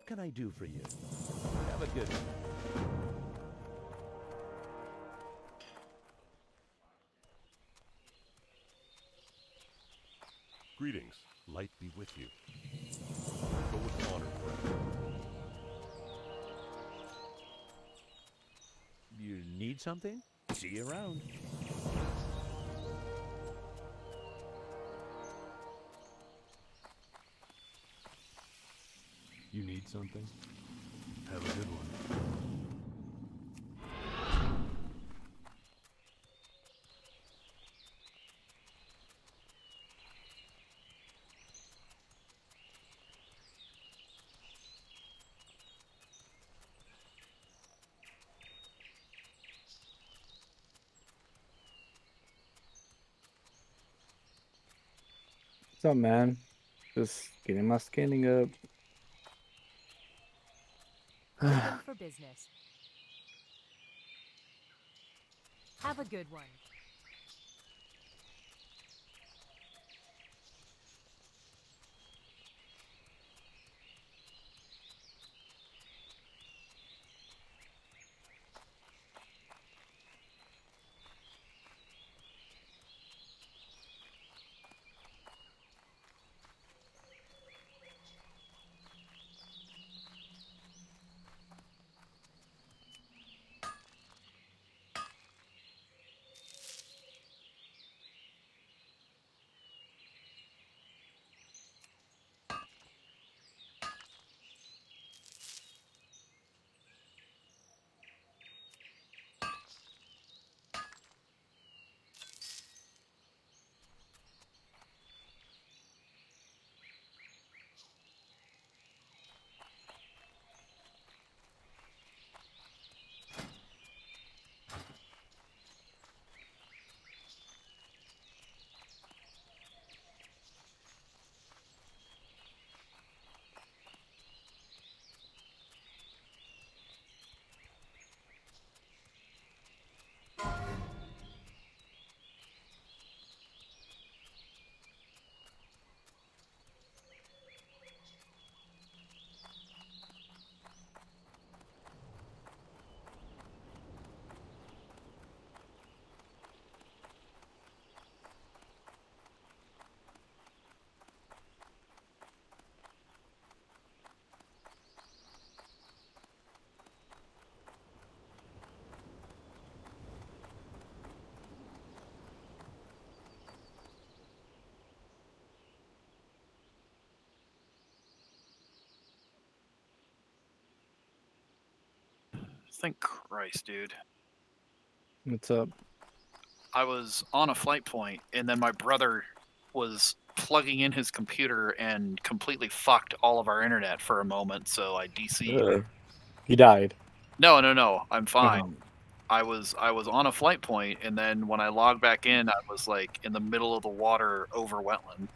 What can I do for you? Have a good one. Greetings. Light be with you. Go with honor, friend. You need something? See you around. You need something? Have a good one. What's up, man? Just getting my scanning up. Open for business. Have a good one. Thank Christ, dude. What's up? I was on a flight point, and then my brother was plugging in his computer and completely fucked all of our internet for a moment, so I DC'd. He died. No, no, no, I'm fine. Oh, I was on a flight point, and then when I logged back in, I was like in the middle of the water over wetland.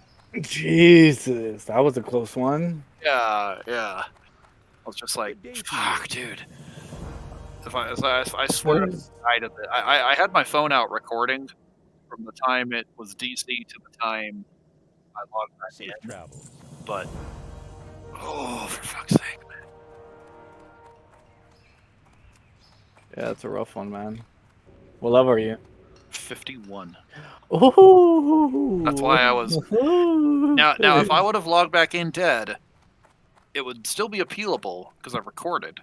Jesus, that was a close one. Yeah, yeah. I was just like, Good day to you. fuck, dude. I swear I died of it. I had my phone out recording from the time it was DC to the time I logged back Safe in. travel. But oh, for fuck's sake, man. Yeah, it's a rough one, man. What level are you? 51. Oh, That's why I was now. If I would have logged back in dead, it would still be appealable because I recorded.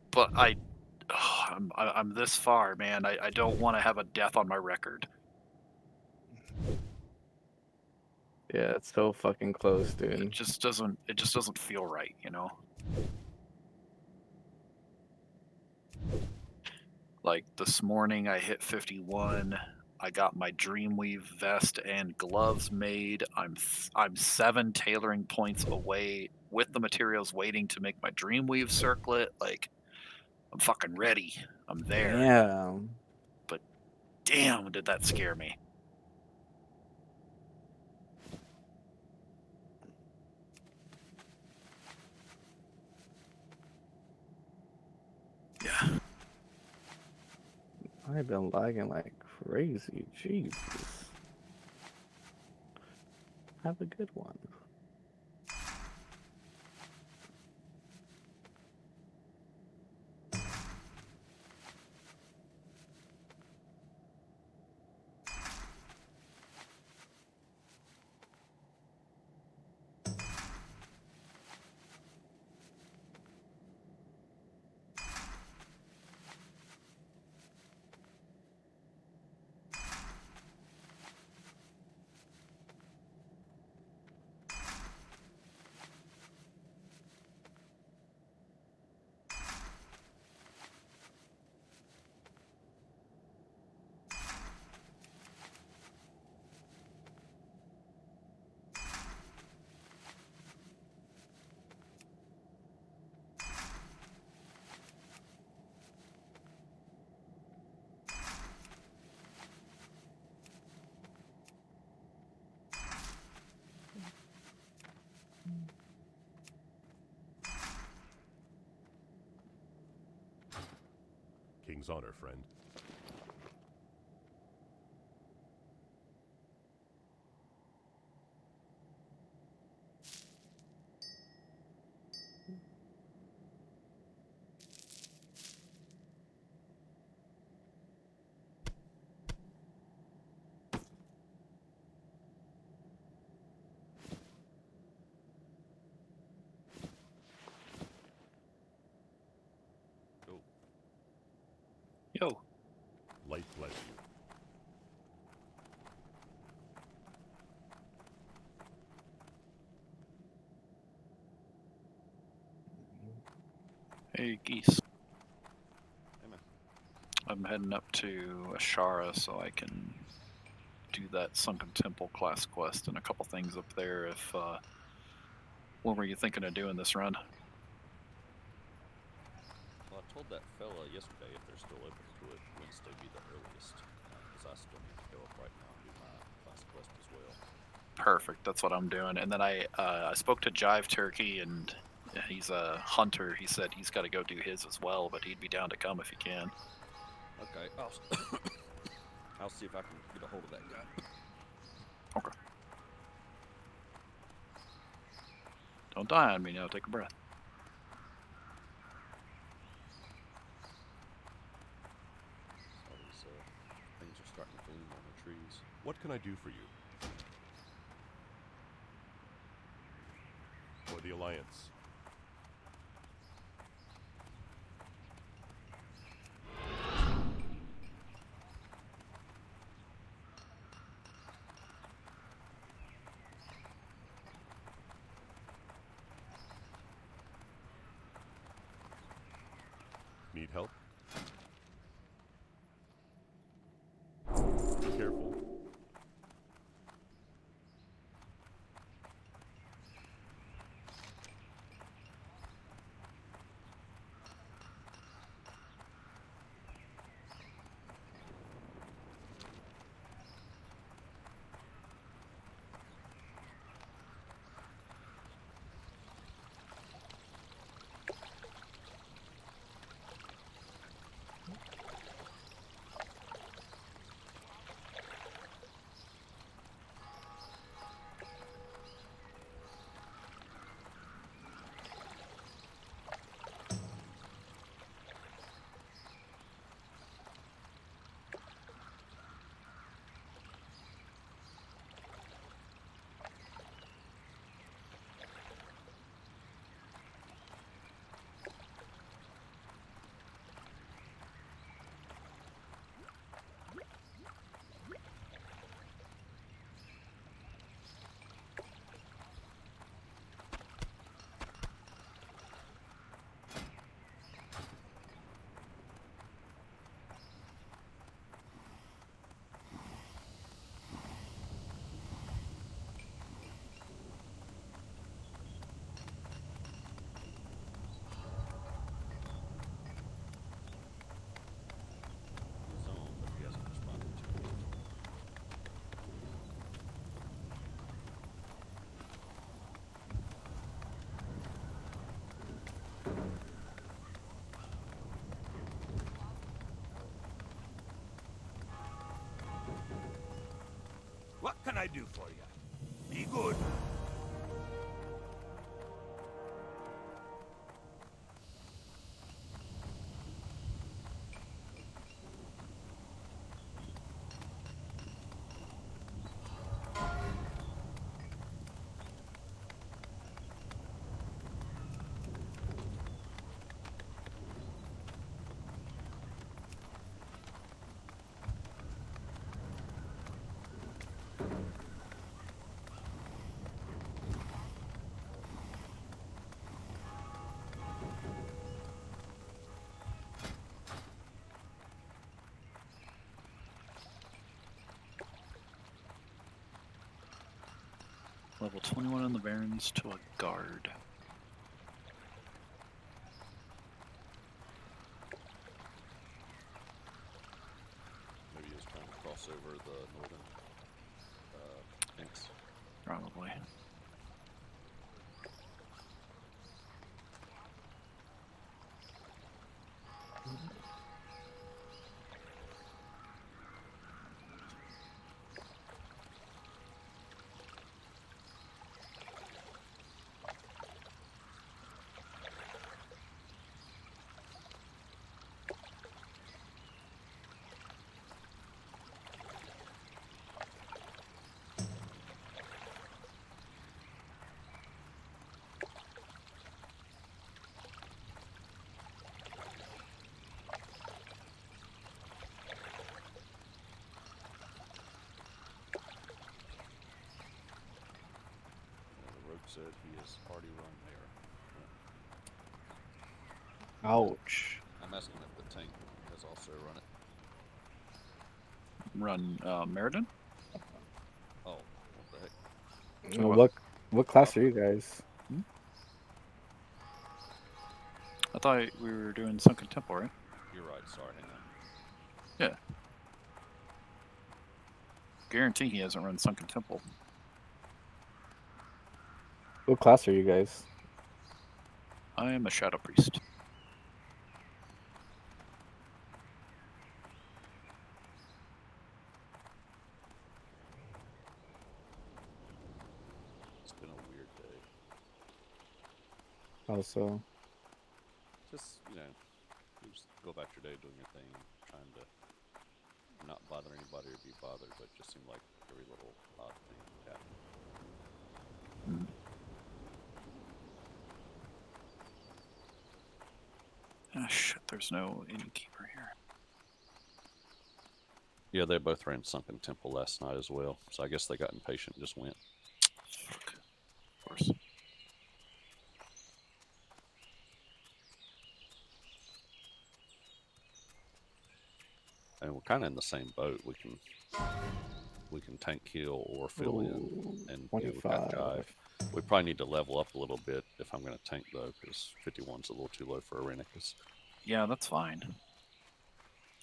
But I'm this far, man. I don't want to have a death on my record. Yeah, it's so fucking close, It dude. just doesn't feel right, you know. Like this morning, I hit 51. I got my Dreamweave vest and gloves made. I'm 7 tailoring points away with the materials waiting to make my Dreamweave circlet. Like, I'm fucking ready. I'm there. Damn. But damn, did that scare me. Yeah. I've been lagging like crazy. Jesus. Have a good one. King's honor, friend. Yo. Light bless you. Hey, Geese. Hey, man. I'm heading up to Ashara so I can do that Sunken Temple class quest and a couple things up there. If what were you thinking of doing this run? Well, I told that fella yesterday if they're still open to it, Wednesday be the earliest, because I still need to go up right now and do my class quest as well. Perfect. That's what I'm doing. And then I spoke to Jive Turkey, and he's a hunter. He said he's got to go do his as well, but he'd be down to come if he can. Okay, I'll see if I can get a hold of that guy. Okay. Don't die on me now. Take a breath. All these things are starting to bloom on the trees. What can I do for you? For the Alliance. Need help? Be careful. He's on, but he hasn't responded to me. What can I do for you? Be good. Level 21 on the Barrens to a guard. Maybe he was trying to cross over the northern links. Probably. said he has already run there. Ouch. I'm asking if the tank has also run it. Run Meriden? Oh, what the heck? Well, what class are you guys? I thought we were doing Sunken Temple, right? You're right. Sorry, hang on. Yeah. Guarantee he hasn't run Sunken Temple. What class are you guys? I am a Shadow Priest. It's been a weird day. Also, Just, you just go about your day doing your thing, trying to not bother anybody or be bothered, but it just seemed like every little odd thing happened. Ah, shit, there's no innkeeper here. Yeah, they both ran Sunken Temple last night as well, so I guess they got impatient and just went. Fuck. Of course. And we're kind of in the same boat. We can tank heal or fill in, and we got 25. jive. We probably need to level up a little bit if I'm going to tank though, because 51's a little too low for Arenicus. Yeah, that's fine.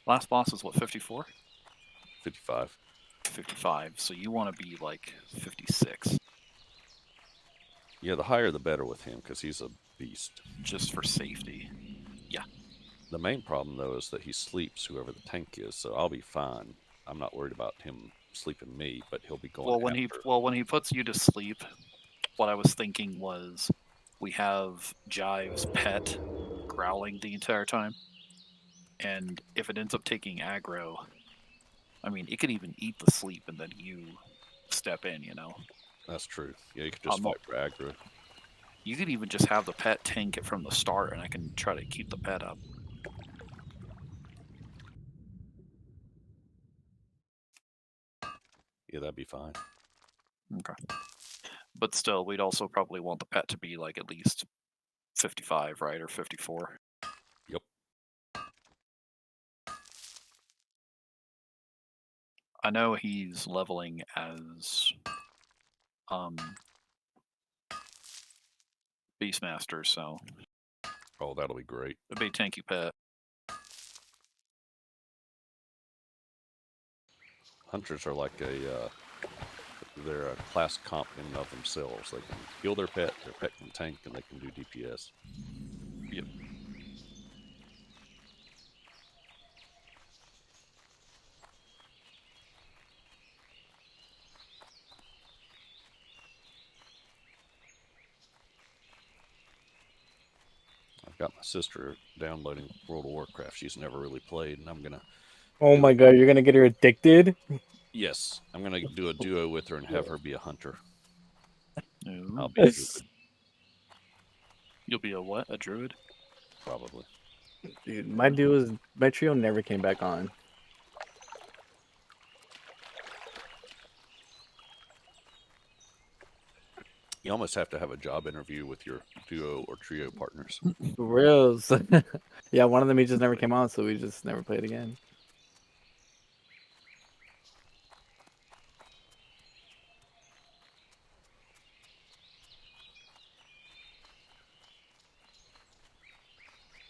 Last boss is what, 54? 55. 55. So you want to be like 56, Yeah, the higher the better with him, because he's a beast. just for safety. The main problem though is that he sleeps whoever the tank is, so I'll be fine. I'm not worried about him sleeping me, but he'll be going. When he puts you to sleep, what I was thinking was, we have Jive's pet growling the entire time, and if it ends up taking aggro, I mean, it could even eat the sleep and then you step in, you know? That's true. Yeah, you could just fight for aggro. You could even just have the pet tank it from the start, and I can try to keep the pet up. Yeah, that'd be fine. Okay. But still, we'd also probably want the pet to be like at least 55, right? Or 54. Yep. I know he's leveling as Beastmaster, so Oh, that'll be great. a big tanky pet. Hunters are like they're a class comp in and of themselves. They can heal their pet can tank, and they can do DPS. Yep. I've got my sister downloading World of Warcraft. She's never really played, and I'm gonna. Oh my god, you're gonna get her addicted? Yes, I'm gonna do a duo with her and have her be a hunter. Ooh. I'll be a druid, You'll be a what? A druid? probably. Dude, my trio never came back on. You almost have to have a job interview with your duo or trio partners. For reals. Yeah, one of them he just never came on, so we just never played again.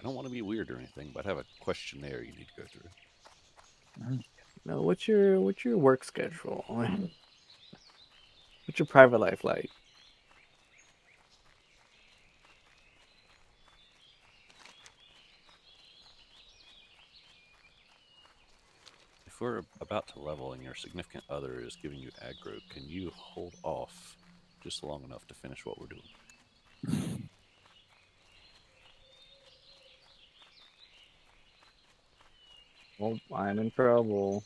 I don't want to be weird or anything, but I have a questionnaire you need to go through. No, what's your work schedule? What's your private life like? If we're about to level and your significant other is giving you aggro, can you hold off just long enough to finish what we're doing? Well, I'm in trouble.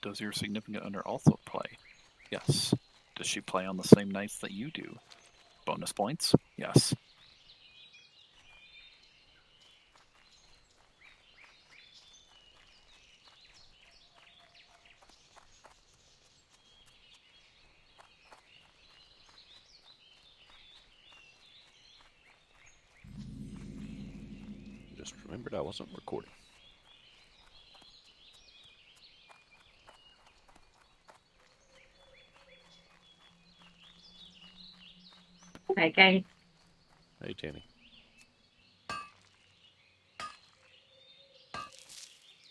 Does your significant other also play? Yes. Does she play on the same nights that you do? Bonus points? Yes. Just remembered I wasn't recording. Okay. Hey, Tanny.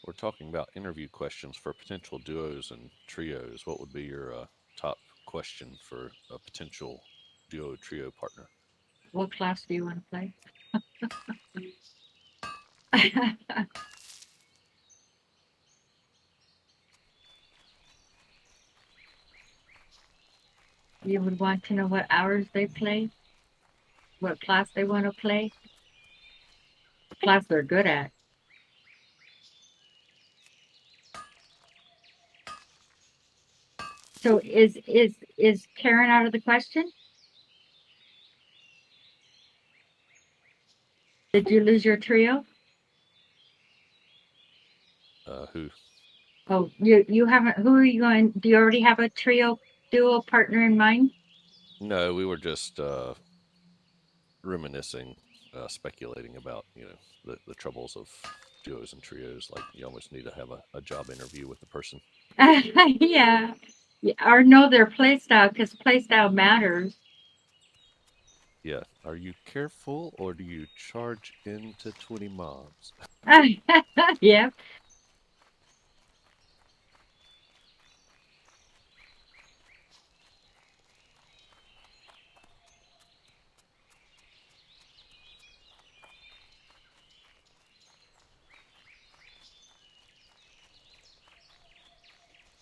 We're talking about interview questions for potential duos and trios. What would be your top question for a potential duo trio partner? What class do you want to play? You would want to know what hours they play, what class they want to play, what class they're good at. So is Karen out of the question? Did you lose your trio? Who? Oh, you haven't. Who are you going? Do you already have a trio duo partner in mind? No, we were just reminiscing, speculating about, the troubles of duos and trios. Like, you almost need to have a job interview with the person. Yeah. Or know their play style, because play style matters. Yeah. Are you careful or do you charge into 20 mobs? Yeah.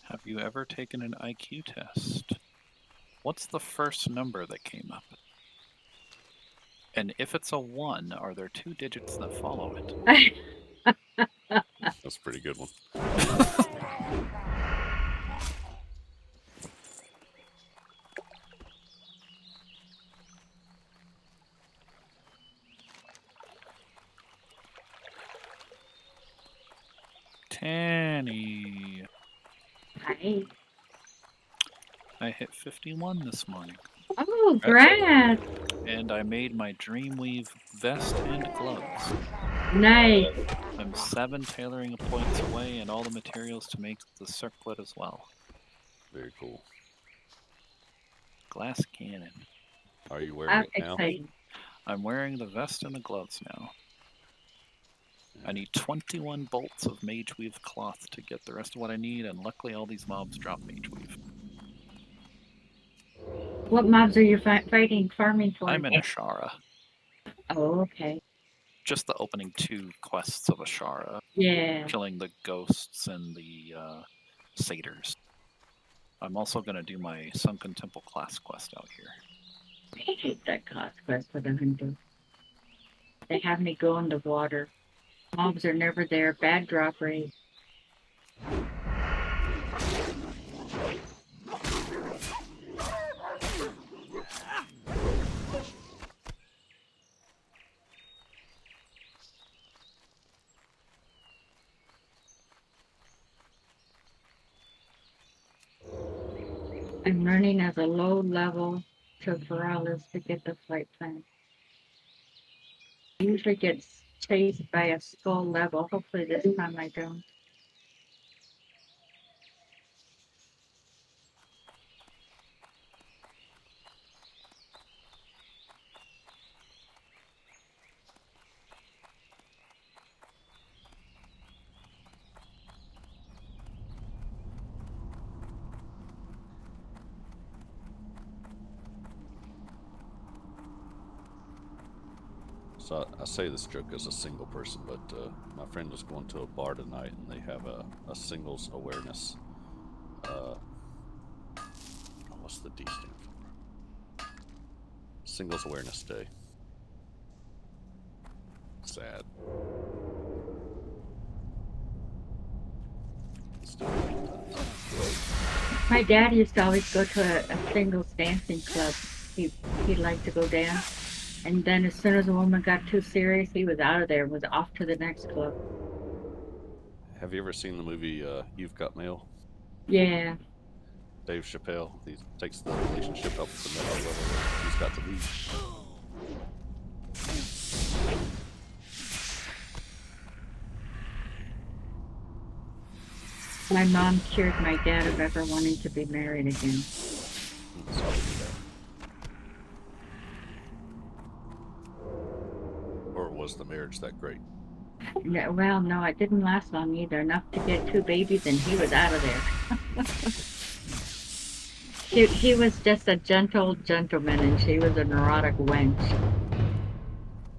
Have you ever taken an IQ test? What's the first number that came up? And if it's a 1, are there 2 digits that follow it? That's a pretty good one. Tanny. Hi. I hit 51 this morning. Oh, great. And I made my Dreamweave vest and gloves. Nice. I'm 7 tailoring points away and all the materials to make the circlet as well. Very cool. Glass cannon. Are you wearing it now? Exciting. I'm wearing the vest and the gloves now. I need 21 bolts of Mageweave cloth to get the rest of what I need, and luckily all these mobs drop Mageweave. What mobs are you fighting, farming for? I'm in Ashara. Oh, okay. Just the opening 2 quests of Ashara. Yeah. Killing the ghosts and the satyrs. I'm also going to do my Sunken Temple class quest out here. I hate that class quest for the hunter. They have me go in the water. Mobs are never there. Bad drop rate. I'm running as a low level to Veralis to get the flight plan. I usually get chased by a skull level. Hopefully this time I don't. So I say this joke as a single person, but my friend is going to a bar tonight, and they have a singles awareness. What's the D stand for? Singles Awareness Day. Sad. My dad used to always go to a singles dancing club. He liked to go dance. And then as soon as a woman got too serious, he was out of there and was off to the next club. Have you ever seen the movie You've Got Mail? Yeah. Dave Chappelle, he takes the relationship up to the next level. He's got to leave. My mom cured my dad of ever wanting to be married again. Sorry to hear that. Or was the marriage that great? Yeah, well, no, it didn't last long either. Enough to get 2 babies, and he was out of there. he was just a gentle gentleman, and she was a neurotic wench.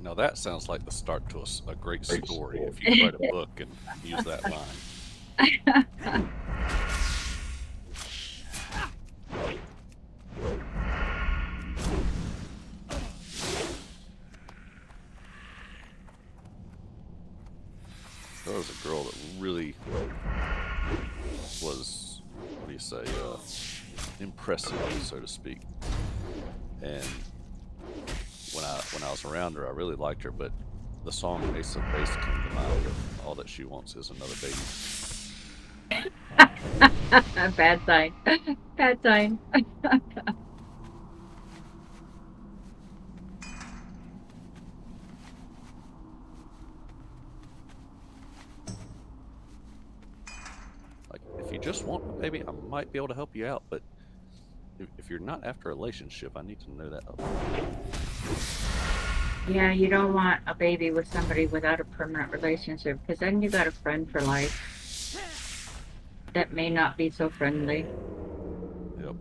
Now that sounds like the start to a great story. If you write a book and use that line. There was a girl that really was, what do you say, impressive, so to speak. And when I was around her, I really liked her, but the song Ace of Base came to mind of all that she wants is another baby. Bad sign. Bad sign. Like, if you just want a baby, I might be able to help you out, but if you're not after a relationship, I need to know that up. Yeah, you don't want a baby with somebody without a permanent relationship, because then you got a friend for life that may not be so friendly. Yep.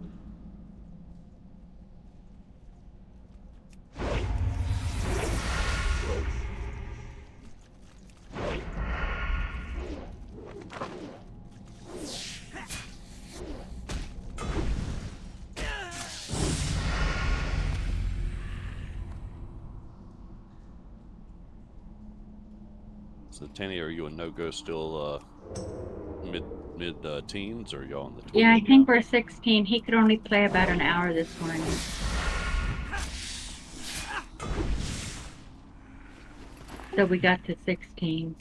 So, Tanny, are you a no-go still mid teens, or y'all in the 20s? Yeah, I think we're 16. He could only play about an hour this morning. So we got to 16.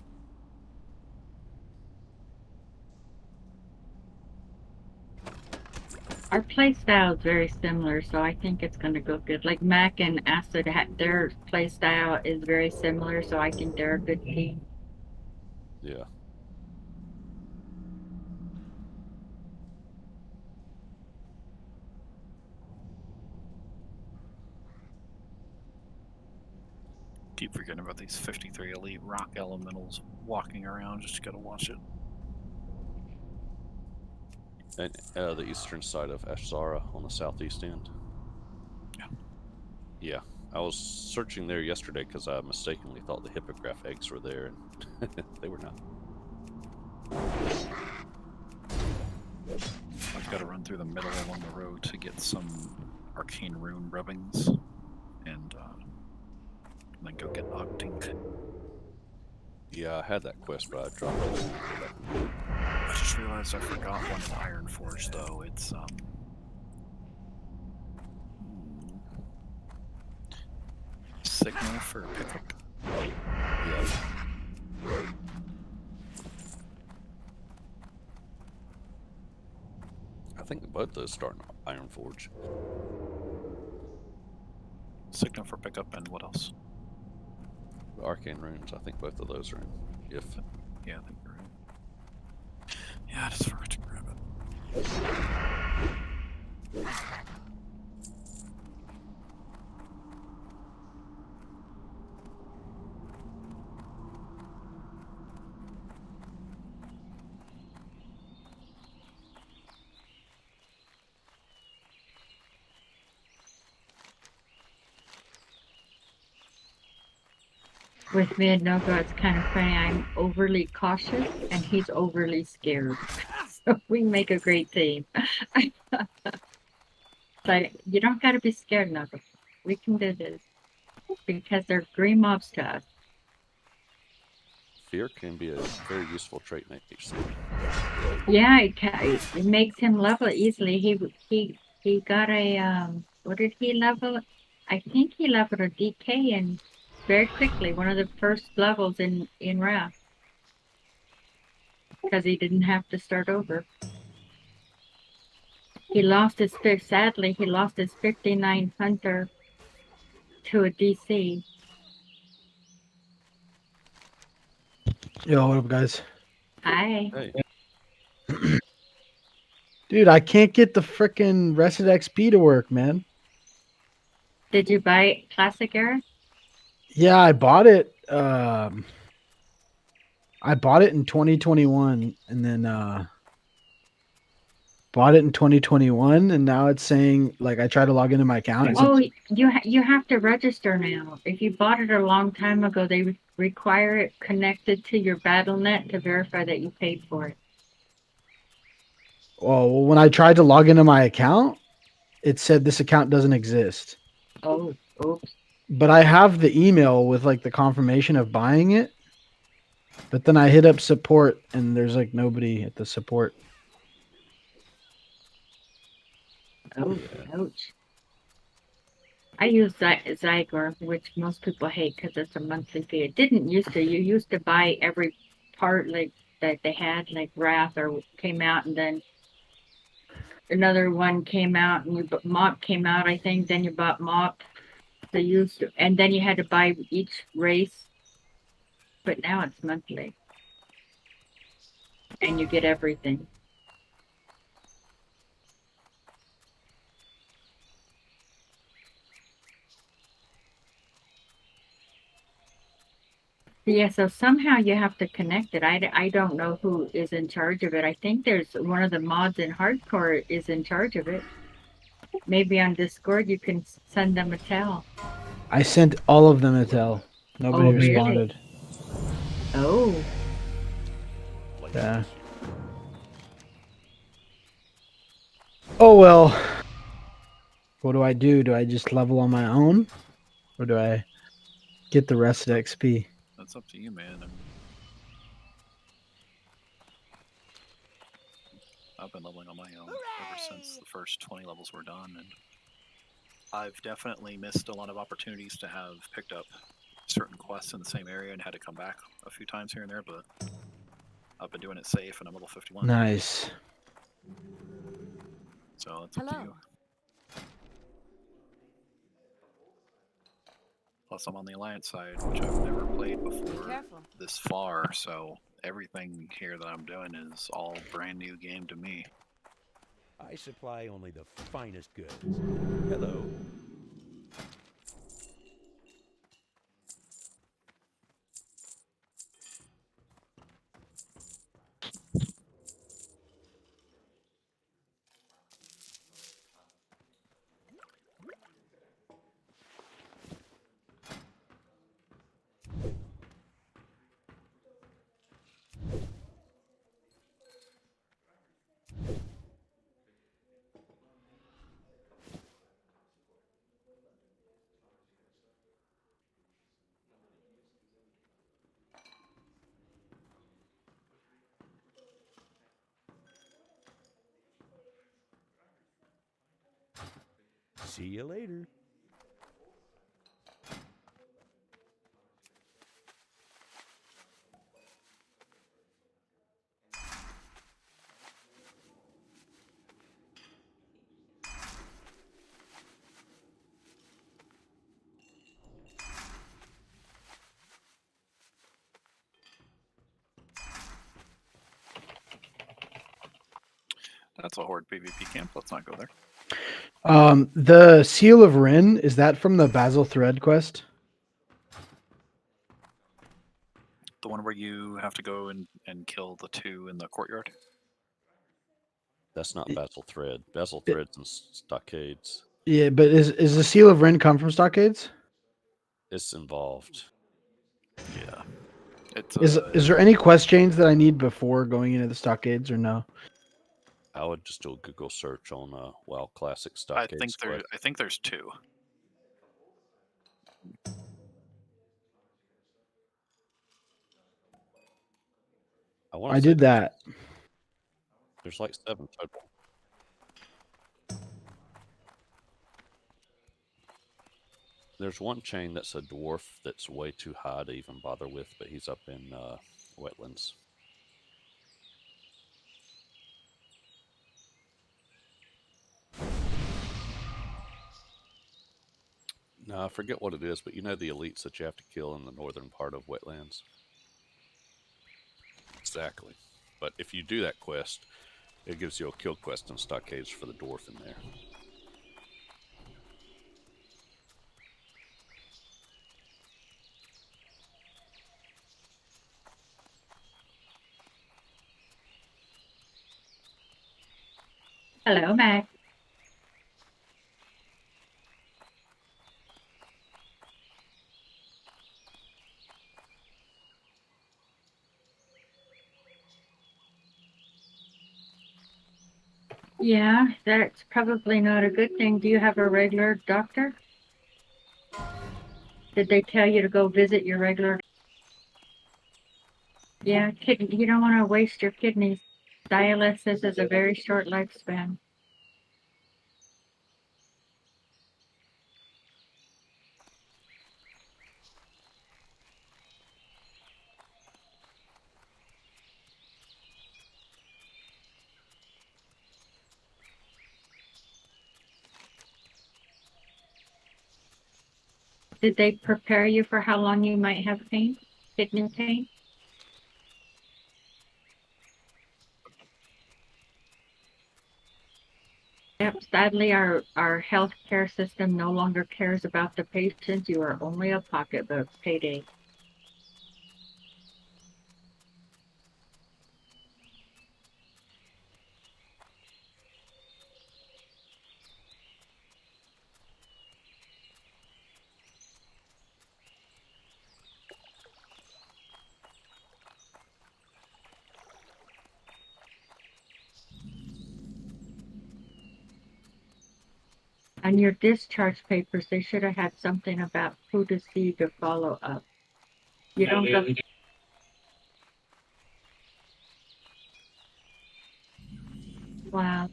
Our play style is very similar, so I think it's going to go good. Like Mac and Acid, their play style is very similar, so I think they're a good team. Yeah. Keep forgetting about these 53 elite rock elementals walking around. Just gotta watch it. And the eastern side of Ashzara on the southeast end. Yeah. Yeah. I was searching there yesterday because I mistakenly thought the hippogriff eggs were there, and they were not. I've got to run through the middle along the road to get some arcane rune rubbings, and then go get Octink. Yeah, I had that quest, but I dropped it. I just realized I forgot one Iron Forge, though. It's signal for pickup. Yeah. I think both those start in Iron Forge. Signal for pickup, and what else? The Arcane Runes, I think both of those are in. If Yeah, I think you're right. Yeah, I just forgot to grab it. With me and Nogo, it's kind of funny. I'm overly cautious, and he's overly scared. So we make a great team. But you don't got to be scared, Nogo. We can do this because they're green mobs to us. fear can be a very useful trait in HC. Yeah, it makes him level easily. He got a what did he level? I think he leveled a DK and very quickly, one of the first levels in Wrath, because he didn't have to start over. He lost his sadly he lost his 59 hunter to a DC. Yo, what up, guys? Hi. Hey, Dude, I can't get the frickin' Rested XP to work, man. Did you buy Classic Era? Yeah, I bought it. I bought it in 2021, and then bought it in 2021, and now it's saying like I tried to log into my account. And Oh, you have to register now. If you bought it a long time ago, they require it connected to your BattleNet to verify that you paid for it. well, when I tried to log into my account, it said this account doesn't exist. Oh, oops. But I have the email with like the confirmation of buying it. But then I hit up support, and there's like nobody at the support. Oh, ouch. I use Zygor, which most people hate because it's a monthly fee. It didn't used to. You used to buy every part like that they had, like Wrath or came out, and then another one came out, and Mop came out, I think. Then you bought Mop. They used to, and then you had to buy each race. But now it's monthly, and you get everything. Yeah, so somehow you have to connect it. I don't know who is in charge of it. I think there's one of the mods in hardcore is in charge of it. Maybe on Discord you can send them a tell. I sent all of them a tell. Nobody Oh, really? responded. Oh, Yeah. Oh well. What do I do? Do I just level on my own, or do I get the rest of the XP? That's up to you, man. I've been leveling on my own ever since the first 20 levels were done, and I've definitely missed a lot of opportunities to have picked up certain quests in the same area and had to come back a few times here and there, but I've been doing it safe, and I'm level 51. Nice. So it's up to you. Plus, I'm on the Alliance side, which I've never played before this far, so everything here that I'm doing is all brand new game to me. I supply only the finest goods. Hello. See you later. That's a Horde PvP camp. Let's not go there. The Seal of Rin, is that from the Basil Thread quest? The one where you have to go and kill the two in the courtyard? That's not Basil Thread. Basil Thread's and Stockades. Yeah, but is the Seal of Rin come from Stockades? It's involved. Yeah. Is there any quest chains that I need before going into the Stockades, or no? I would just do a Google search on WoW Classic Stockades. I think there's two. I did that. There's like 7 total. There's one chain that's a dwarf that's way too high to even bother with, but he's up in wetlands. No, I forget what it is, but you know the elites that you have to kill in the northern part of wetlands? Exactly. But if you do that quest, It gives you a kill quest and stockades for the dwarf in there. Hello, Mac. Yeah, that's probably not a good thing. Do you have a regular doctor? Did they tell you to go visit your regular? Yeah, kidney. You don't want to waste your kidneys. Dialysis is a very short lifespan. Did they prepare you for how long you might have pain? Kidney pain? Yep, sadly, our healthcare system no longer cares about the patient. You are only a pocketbook payday. On your discharge papers, they should have had something about who to see to follow up. You don't go. Wow.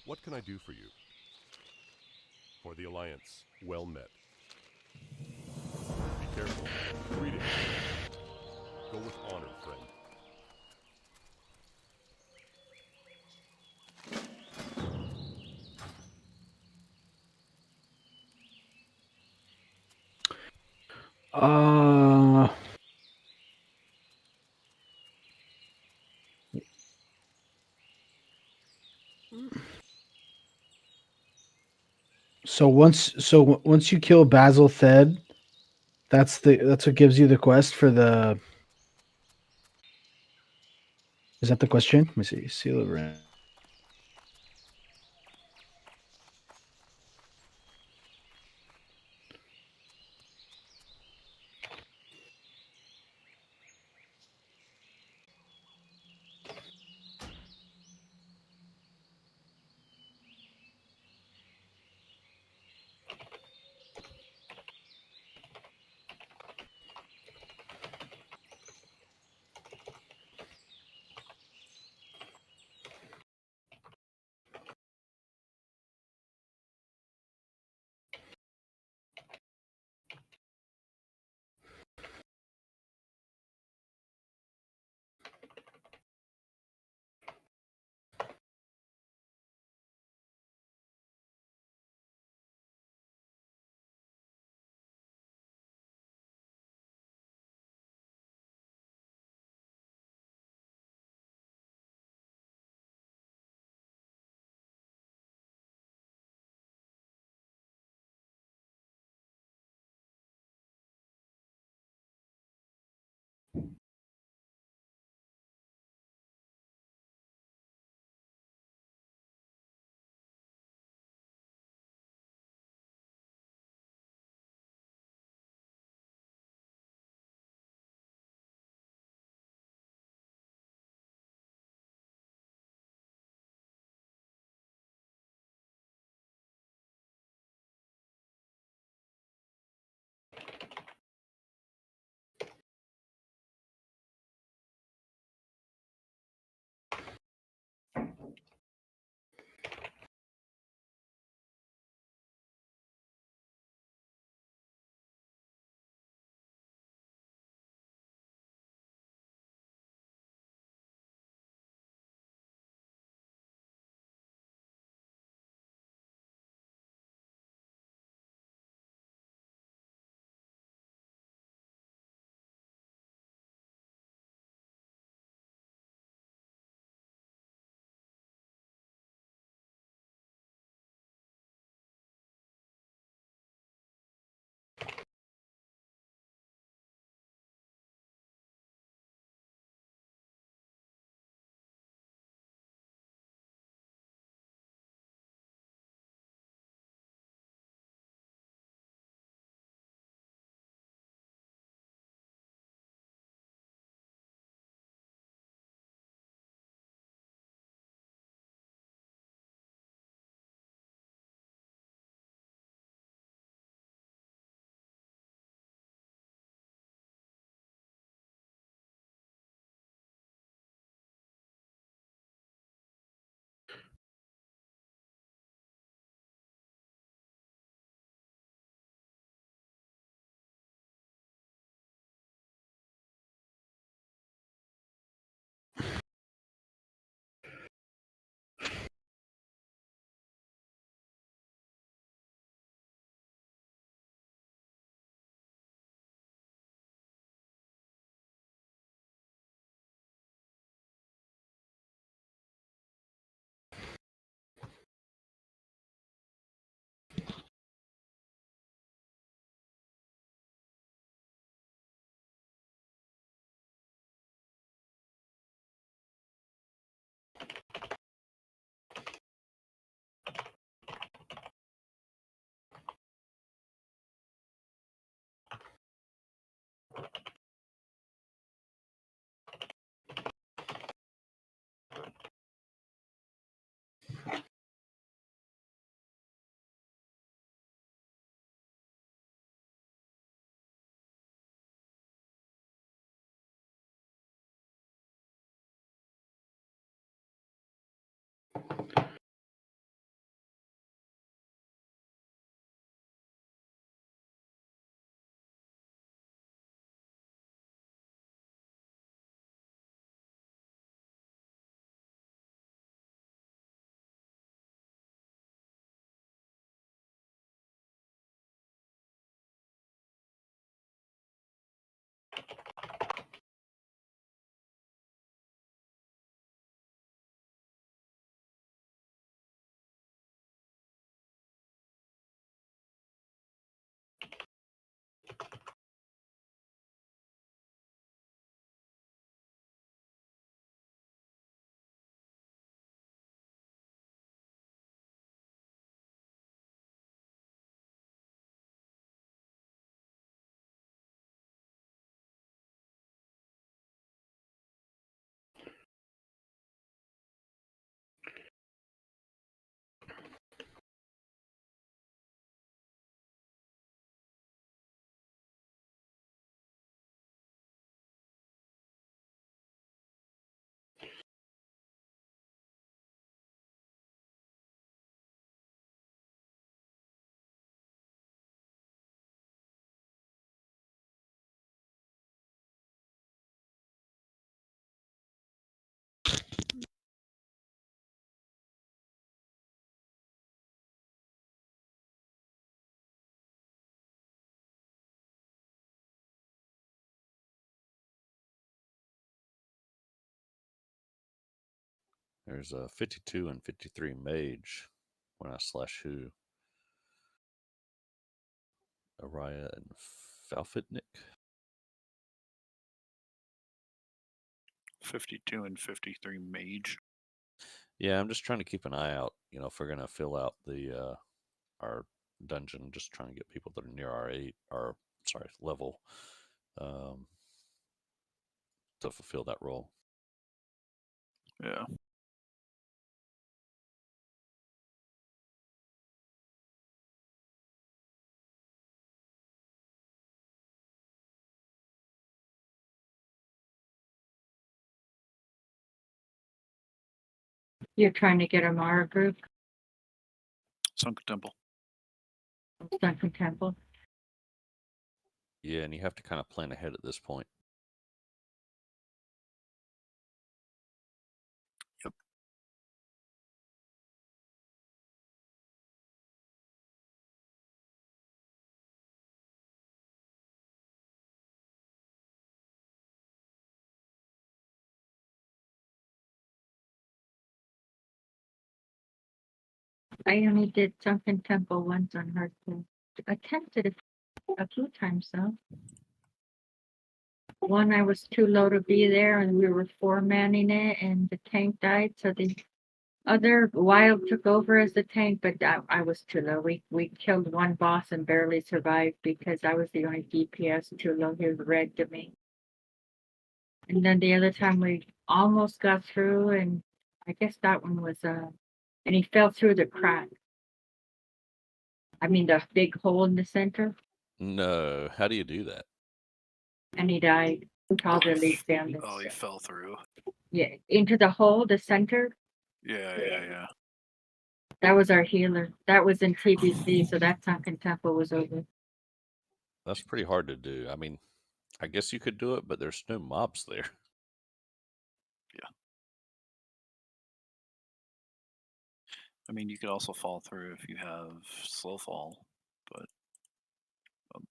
What can I do for you? For the Alliance, well met. Be careful. Greetings. Go with honor, friend. Uh, once you kill Basil Thed, that's what gives you the quest for the. Is that the question? Let me see. Seal of Ren. There's a 52 and 53 mage when I slash who. Araya and Falfitnik. 52 and 53 mage. Yeah, I'm just trying to keep an eye out. You know, if we're gonna fill out the our dungeon, just trying to get people that are near our level, um, to fulfill that role. Yeah. You're trying to get a Mara group, Sunken Temple. Sunken Temple. Yeah, and you have to kind of plan ahead at this point. Yep. I only did Sunken Temple once on Hearthstone. I attempted it a few times though. One, I was too low to be there, and we were four-manning it, and the tank died. So the other wild took over as the tank, but I was too low. We killed one boss and barely survived because I was the only DPS too low. He was red to me. And then the other time we almost got through, and I guess that one was and he fell through the crack. I mean the big hole in the center, No, how do you do that? and he died. All the leads down there. Oh, he fell through. Yeah, into the hole, the center. Yeah. That was our healer. That was in TBC, so that Sunken Temple was over. That's pretty hard to do. I mean, I guess you could do it, but there's no mobs there. Yeah. I mean, you could also fall through if you have slow fall, but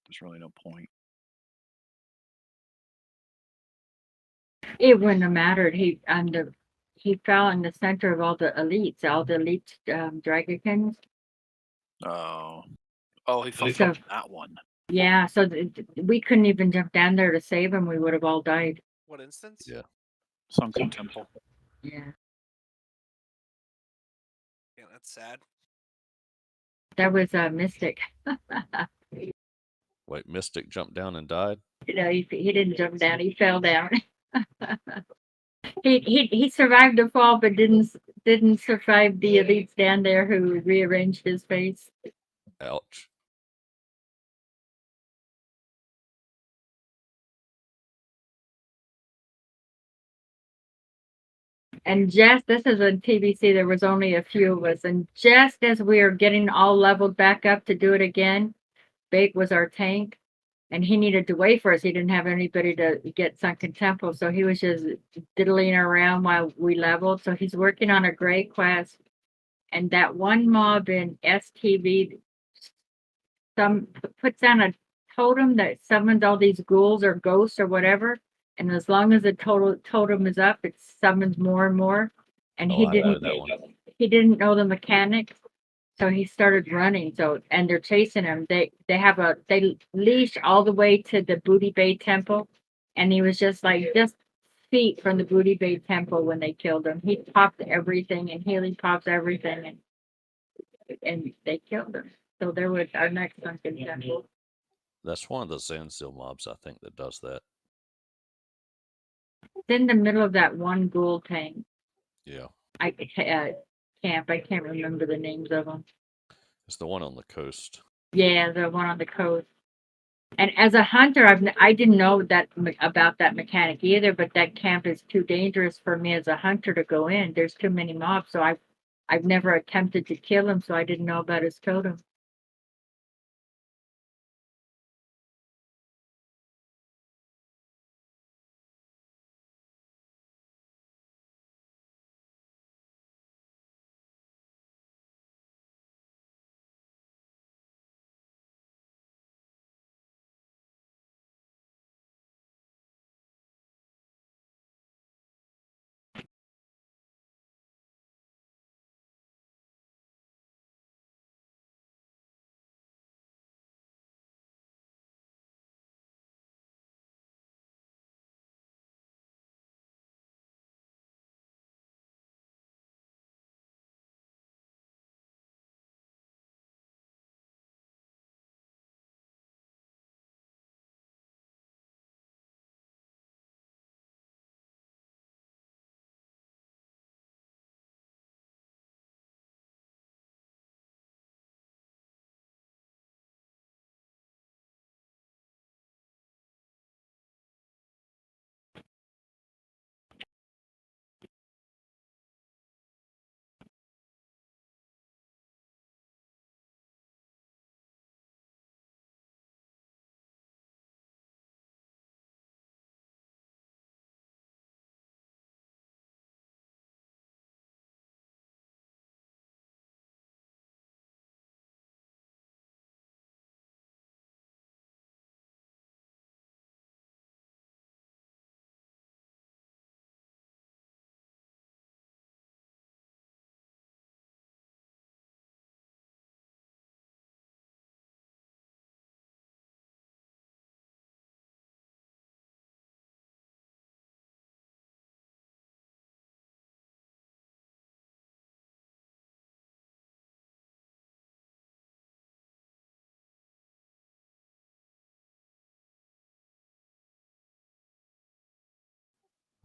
there's really no point. It wouldn't have mattered. He fell in the center of all the elite dragons. Oh, he fell So- from that one. Yeah, so we couldn't even jump down there to save him. We would have all died. What instance? Yeah. Sunken Temple. Yeah, Yeah, that's sad. that was a mystic. Wait, Mystic jumped down and died? He didn't jump down. He fell down. he survived the fall, but didn't survive the elites down there who rearranged his face. Ouch. And just this is on TBC, there was only a few of us, and just as we were getting all leveled back up to do it again, Bake was our tank, and he needed to wait for us. He didn't have anybody to get Sunken Temple, so he was just diddling around while we leveled. So he's working on a gray quest, and that one mob in STV puts down a totem that summons all these ghouls or ghosts or whatever. And as long as the totem is up, it summons more and more. And Oh, I know that one. he didn't know the mechanics, so he started running. So and they're chasing him. They leash all the way to the Booty Bay Temple, and he was just feet from the Booty Bay Temple when they killed him. He popped everything, and Haley pops everything, and they killed him. So there was our next Sunken Temple. That's one of the Zanzil mobs, I think, that does that. It's in the middle of that one ghoul tank. Yeah. Camp. I can't remember the names of them. It's the one on the coast. Yeah, the one on the coast. And as a hunter, I didn't know about that mechanic either. But that camp is too dangerous for me as a hunter to go in. There's too many mobs, so I've never attempted to kill him, so I didn't know about his totem.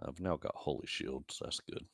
I've now got holy shield, so that's good.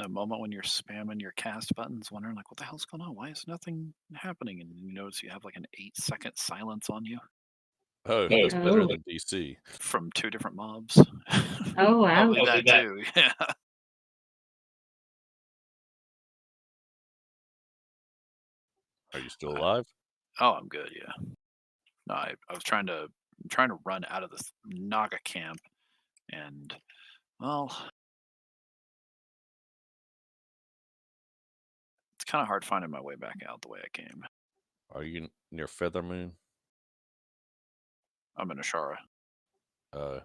The moment when you're spamming your cast buttons, wondering like, what the hell's going on? Why is nothing happening? And you notice you have like an 8-second silence on you Oh, Hey, that's better oh. than DC. from 2 different mobs. Oh, wow. Probably that too. Yeah. Are you still alive? Oh, I'm good. Yeah. No, I was trying to run out of this Naga camp, and well, it's kind of hard finding my way back out the way I came. Are you near Feathermoon? I'm in Ashara. Huh.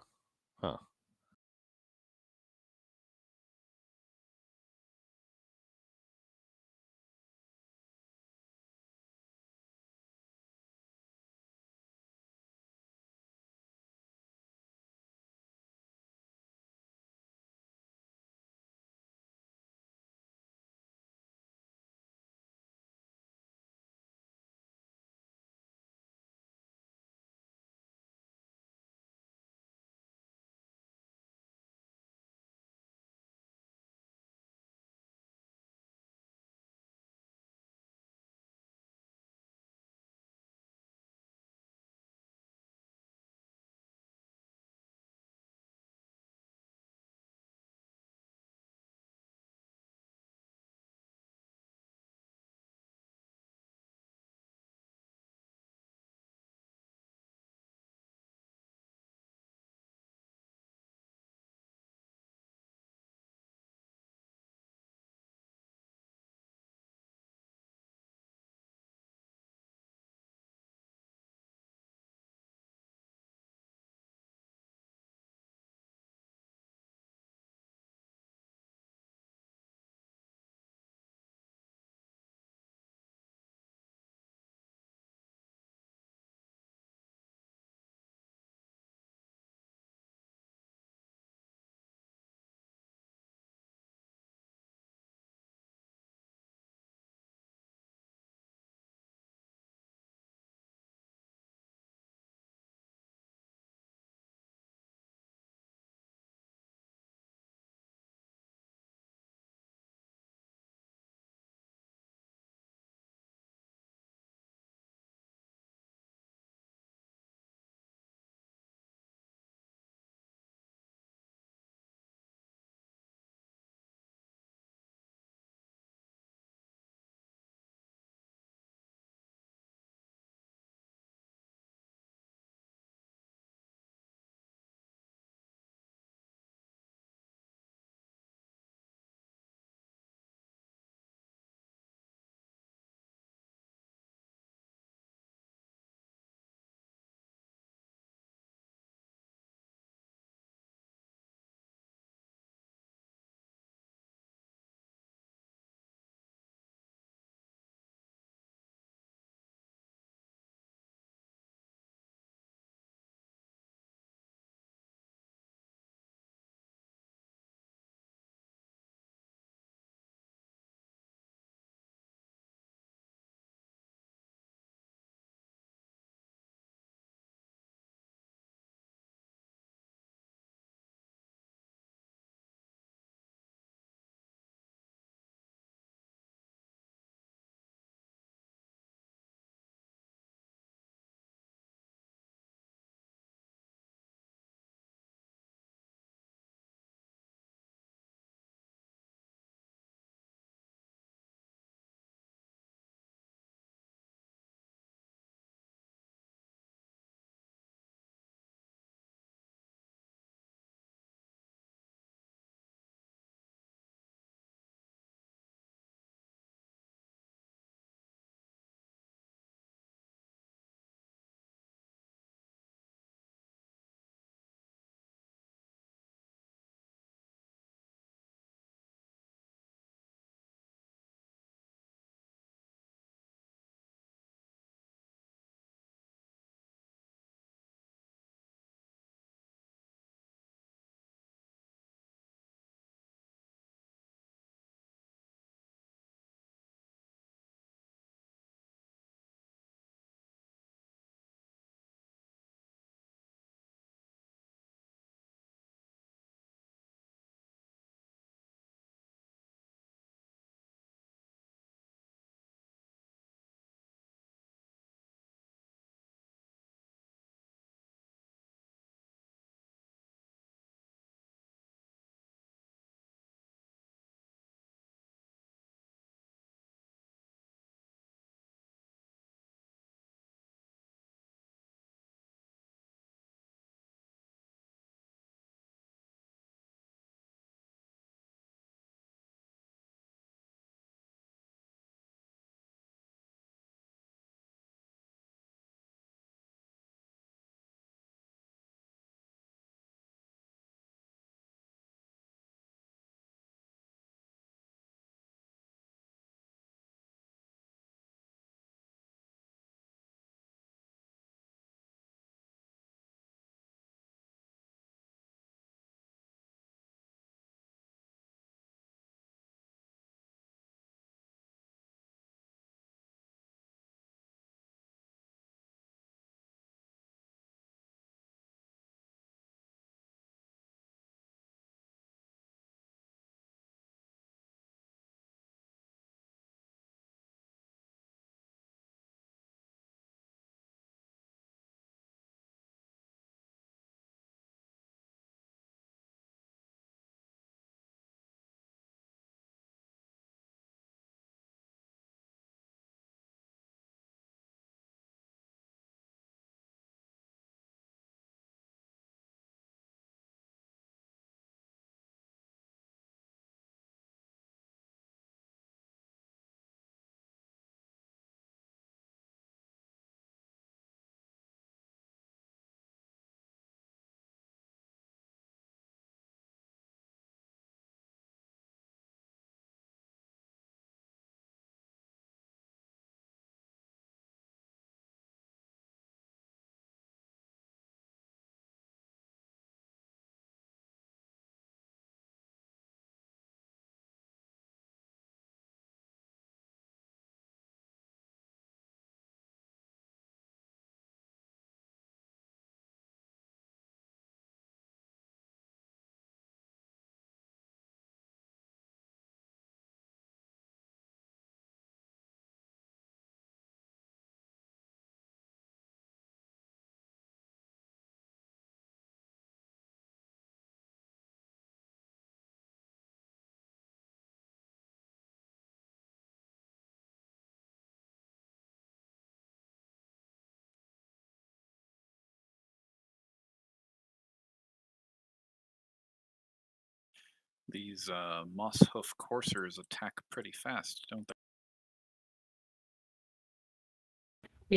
These moss hoof coursers attack pretty fast, don't they?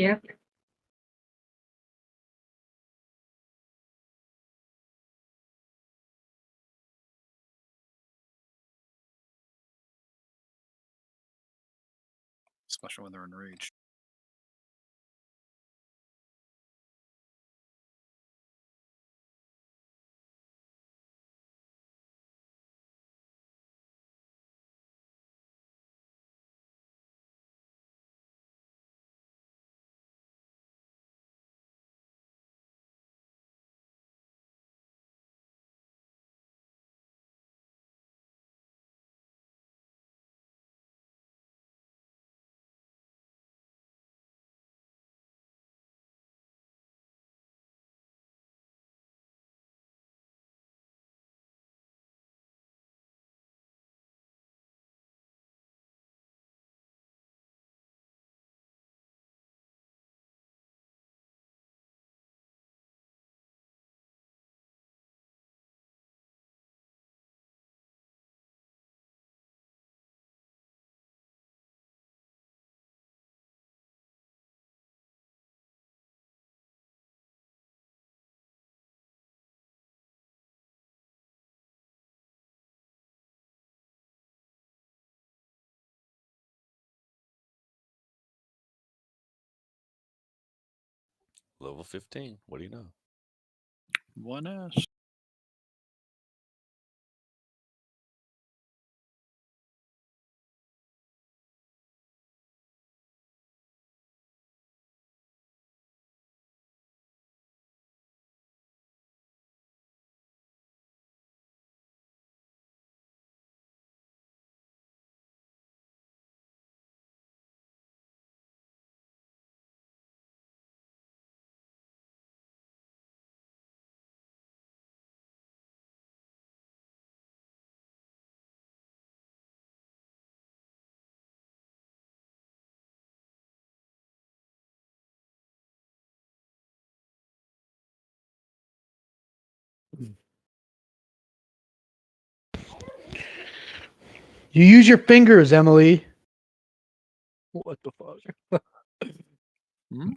Yep. Especially when they're enraged. Level 15. What do you know? 1S. You use your fingers, Emily. What the fuck? Hmm?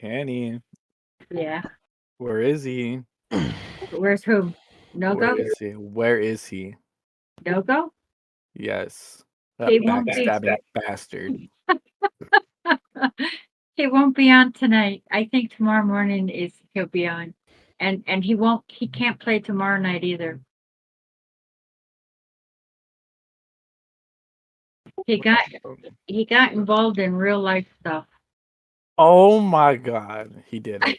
Danny, Yeah. where is he? Where's who? No Where go? is he? Where is he? No go? Yes. He That won't be. backstabbing bastard. He won't be on tonight. I think tomorrow morning is he'll be on. And he can't play tomorrow night either. He got involved in real life stuff. Oh my god, he did it.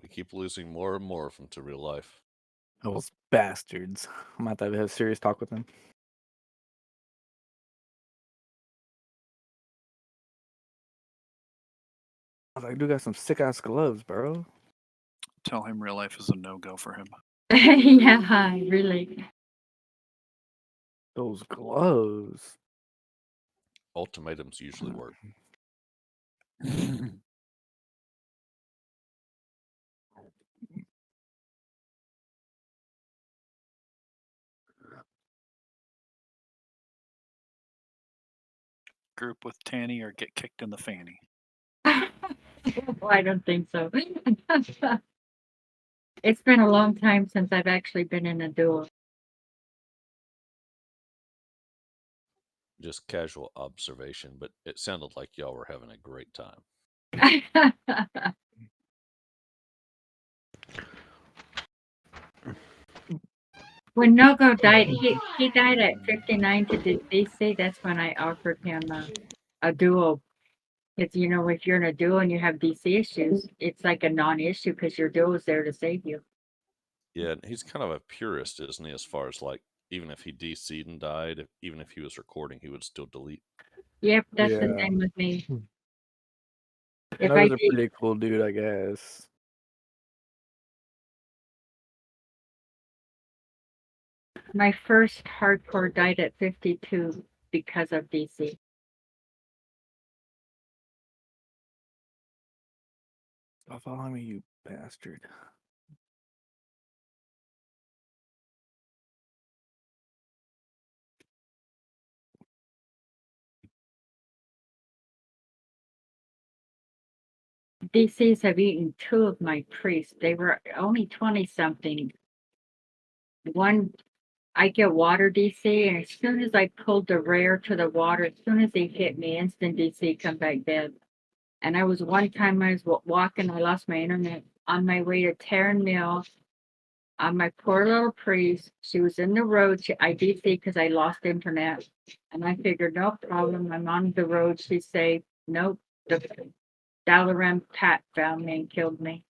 We keep losing more and more from to real life. Those bastards. I'm about to have a serious talk with him. I was like, dude got some sick ass gloves, bro. Tell him real life is a no-go for him. Yeah, really. Those gloves. Ultimatums usually work. Group with Tanny or get kicked in the fanny. I don't think so. It's been a long time since I've actually been in a duel. Just casual observation, but it sounded like y'all were having a great time. When Nogo died, he died at 59 to DC. That's when I offered him a duel. Because, you know, if you're in a duel and you have DC issues, it's like a non-issue because your duel is there to save you. Yeah, and he's kind of a purist, isn't he? As far as like, even if he DC'd and died, even if he was recording, he would still delete. Yep, that's the Yeah. same with me. If That I was a did, pretty cool dude, I guess. my first hardcore died at 52 because of DC. Stop following me, you bastard. DCs have eaten 2 of my priests. They were only 20 something. One, I get water DC, and as soon as I pulled the rare to the water, as soon as he hit me, instant DC come back dead. And I was one time I was walking, I lost my internet on my way to Taryn Mill. On my poor little priest, she was in the road. I DC because I lost internet, and I figured no problem. I'm on the road. She's safe. Nope, the Dalaran Pat found me and killed me.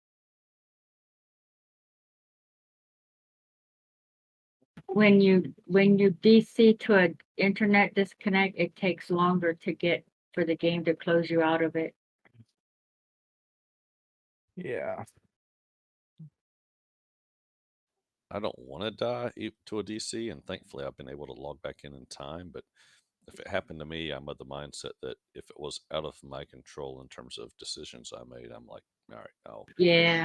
When you DC to an internet disconnect, it takes longer to get for the game to close you out of it. Yeah. I don't want to die to a DC, and thankfully I've been able to log back in time. But if it happened to me, I'm of the mindset that if it was out of my control in terms of decisions I made, I'm like, all right, I'll. Yeah.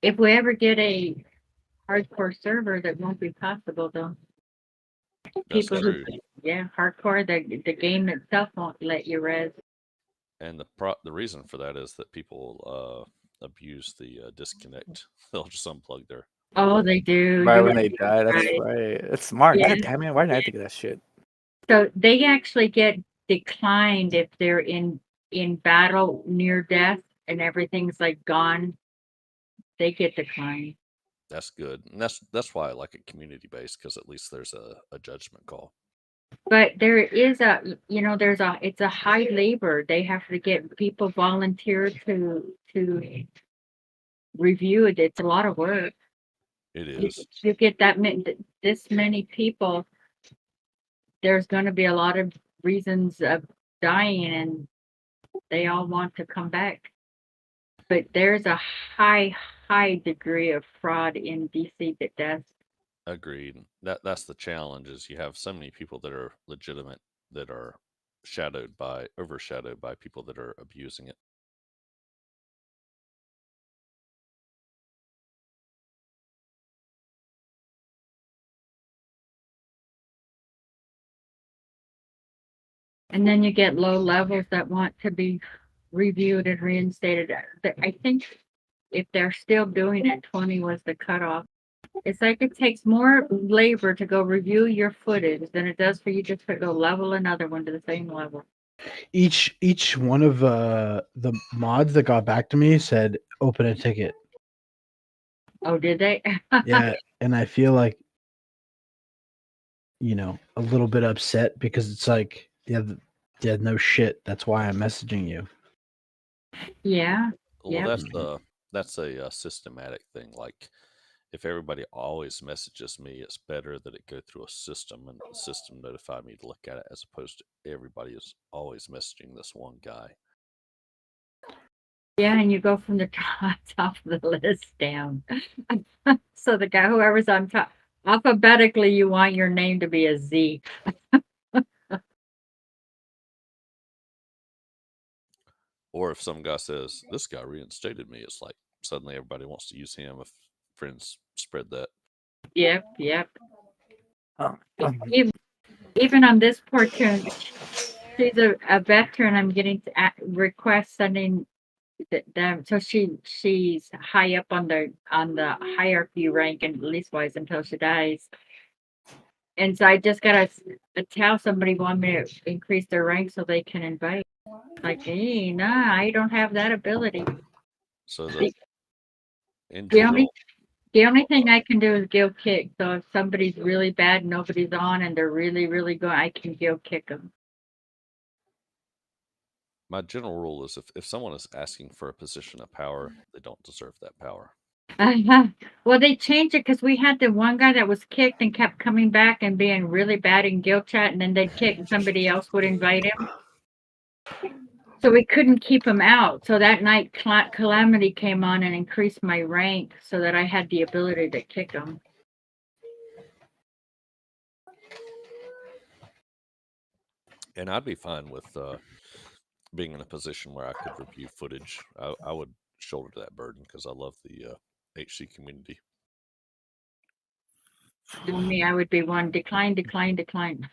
If we ever get a hardcore server, that won't be possible though. That's People who, true. yeah, hardcore, the game itself won't let you res. And the reason for that is that people abuse the disconnect. They'll just unplug their. Oh, they do. Right You when are they die, that's right. right. It's smart. Yeah. God damn it. Why didn't I think of that shit? So they actually get declined if they're in battle near death and everything's like gone. They get declined. That's good, and that's why I like it community based, because at least there's a judgment call. But there is it's a high labor. They have to get people volunteer to review it. It's a lot of work. It If is. you get this many people, there's going to be a lot of reasons of dying, and they all want to come back. But there's a high degree of fraud in DC that does. Agreed. That's the challenge, is you have so many people that are legitimate that are overshadowed by people that are abusing it. And then you get low levels that want to be reviewed and reinstated. I think if they're still doing it, 20 was the cutoff. It's like it takes more labor to go review your footage than it does for you just to go level another one to the same level. Each one of the mods that got back to me said open a ticket. Oh, did they? Yeah, and I feel like, a little bit upset because it's like, yeah, no shit. That's why I'm messaging you. Yeah. Well, Yep. that's a systematic thing. Like, if everybody always messages me, it's better that it go through a system and the system notify me to look at it, as opposed to everybody is always messaging this one guy. Yeah, and you go from the top of the list down. So the guy, whoever's on top, alphabetically, you want your name to be a Z. Or if some guy says, this guy reinstated me, it's like suddenly everybody wants to use him if friends spread that. Yep, yep. Oh, Even on this poor tune, she's a veteran. I'm getting requests sending them, so she's high up on the hierarchy rank, and least wise until she dies. And so I just gotta tell somebody want me to increase their rank so they can invite. Like, hey, nah, I don't have that ability. So in The only general, thing I can do is guild kick. So if somebody's really bad, nobody's on, and they're really, really good, I can guild kick them. my general rule is if someone is asking for a position of power, they don't deserve that power. Well, they changed it because we had the one guy that was kicked and kept coming back and being really bad in guild chat, and then they'd kick and somebody else would invite him. So we couldn't keep him out. So that night, Calamity came on and increased my rank so that I had the ability to kick him. And I'd be fine with being in a position where I could review footage. I would shoulder that burden because I love the HC community. Me, I would be one. Decline, decline, decline.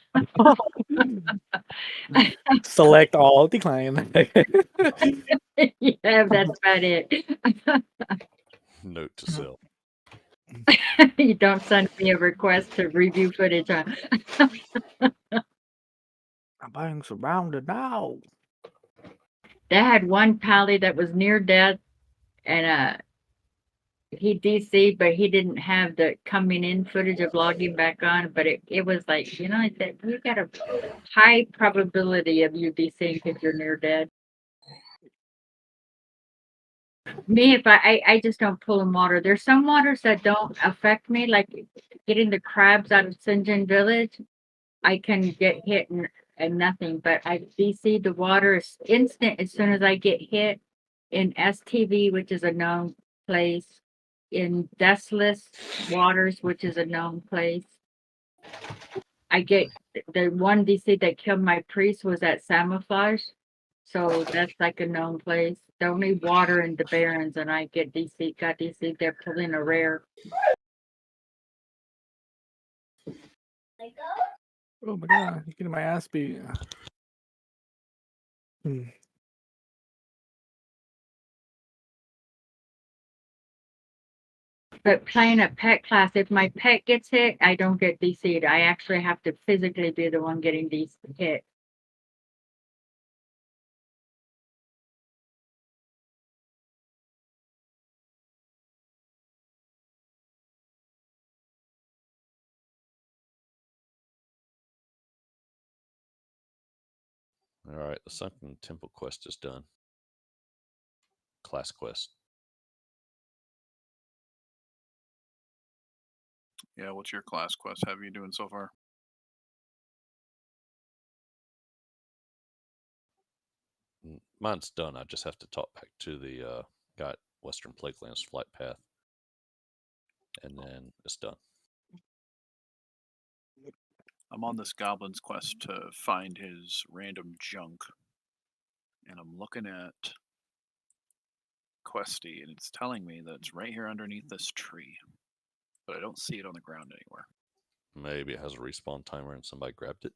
Select all, decline. Yeah, that's about it. Note to self. You don't send me a request to review footage. Huh? I'm being surrounded now. They had one pally that was near death, and he DC'd, but he didn't have the coming in footage of logging back on. But it was like, you know, I said, you got a high probability of you DCing if you're near dead. Me, if I just don't pull in water. There's some waters that don't affect me, like getting the crabs out of Sinjin Village. I can get hit and nothing, but I DC the water is instant as soon as I get hit in STV, which is a known place, in Deathless Waters, which is a known place. I get the one DC that killed my priest was at Samouflage, so that's like a known place. The only water in the Barrens, and I got DC. They're pulling a rare. Oh my god, you're getting my ass beat. But playing a pet class, if my pet gets hit, I don't get DC'd. I actually have to physically be the one getting hit. All right, the Sunken Temple quest is done. Class quest. Yeah, what's your class quest? How are you doing so far? Mine's done. I just have to talk back to the guy at Western Plaguelands flight path, and then it's done. I'm on this goblin's quest to find his random junk, and I'm looking at Questy, and it's telling me that it's right here underneath this tree, but I don't see it on the ground anywhere. Maybe it has a respawn timer and somebody grabbed it.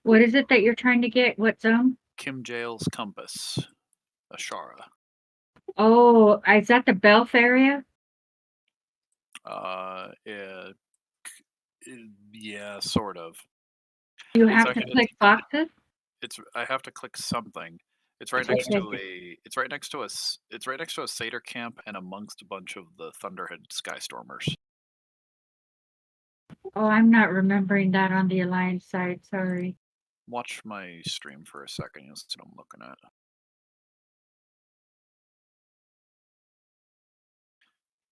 What is it that you're trying to get? What zone? Kim Jail's compass, Ashara. Oh, is that the Belf area? Yeah, sort of. You It's have to actually- click boxes. I have to click something. It's right next to a. It's right next to a. It's right next to a satyr camp and amongst a bunch of the Thunderhead Skystormers. Oh, I'm not remembering that on the Alliance side. Sorry. Watch my stream for a second. You'll see what I'm looking at.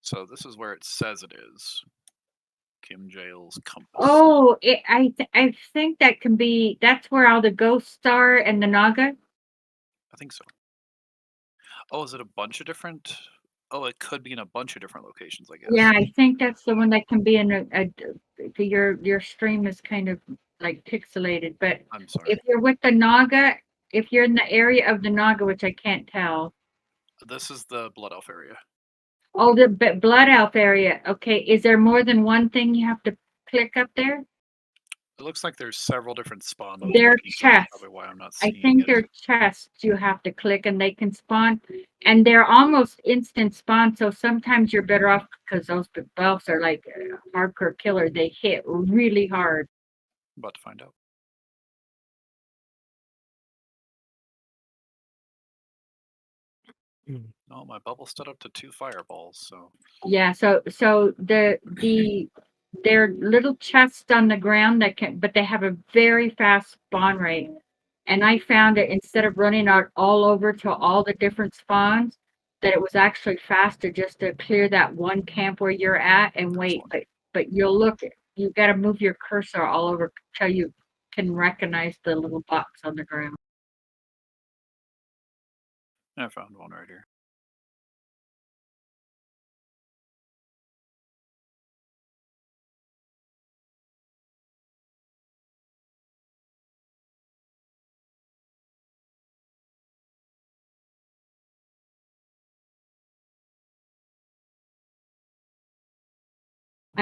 So this is where it says it is. Kim Jail's compass. Oh, I think that can be. That's where all the ghosts are and the Naga. I think so. Oh, is it a bunch of different? Oh, it could be in a bunch of different locations, I guess. Yeah, I think that's the one that can be in your stream is kind of like pixelated, but I'm sorry. if you're with the Naga, if you're in the area of the Naga, which I can't tell. This is the Blood Elf area. Oh, the Blood Elf area. Okay, is there more than one thing you have to click up there? It looks like there's several different spawn They're locations. That's chests. probably why I'm not I seeing think it. they're chests you have to click and they can spawn, and they're almost instant spawn. So sometimes you're better off because those buffs are like hardcore killer. They hit really hard. About to find out. No, my bubble stood up to 2 fireballs, so Yeah, so they're little chests on the ground that can, but they have a very fast spawn rate. And I found that instead of running out all over to all the different spawns, that it was actually faster just to clear that one camp where you're at and wait. But you'll look, you got to move your cursor all over till you can recognize the little box on the ground. I found one right here.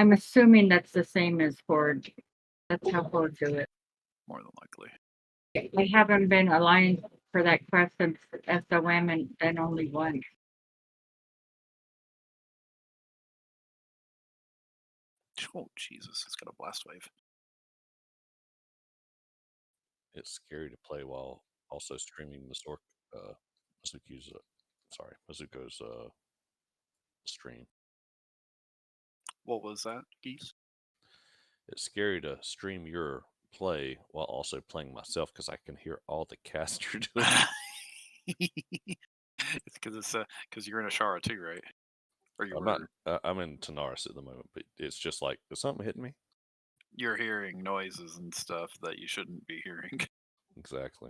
I'm assuming that's the same as Horde. That's how Horde do it. More than likely. I haven't been aligned for that quest since SOM and then only once. Oh Jesus, it's got a blast wave. It's scary to play while also streaming Mizuko's stream. What was that, Geese? It's scary to stream your play while also playing myself because I can hear all the cast you're doing. It's because you're in Ashara too, right? Or you I'm were. not. I'm in Tanaris at the moment, but it's just like, is something hitting me? You're hearing noises and stuff that you shouldn't be hearing. Exactly.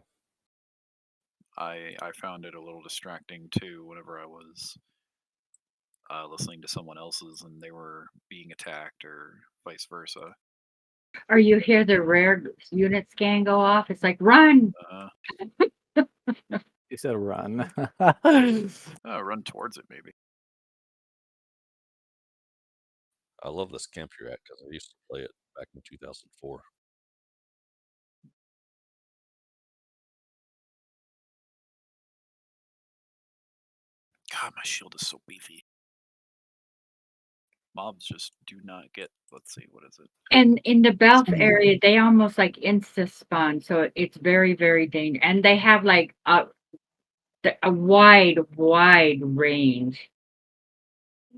I found it a little distracting too whenever I was listening to someone else's and they were being attacked or vice versa. Or you hear the rare unit scan go off. It's like, run! You said run. Run towards it, maybe. I love this camp you're at because I used to play it back in 2004. God, my shield is so beefy. Mobs just do not get. Let's see, what is it? And in the Belf area, they almost like insta spawn, so it's very, very dangerous. And they have like a wide range.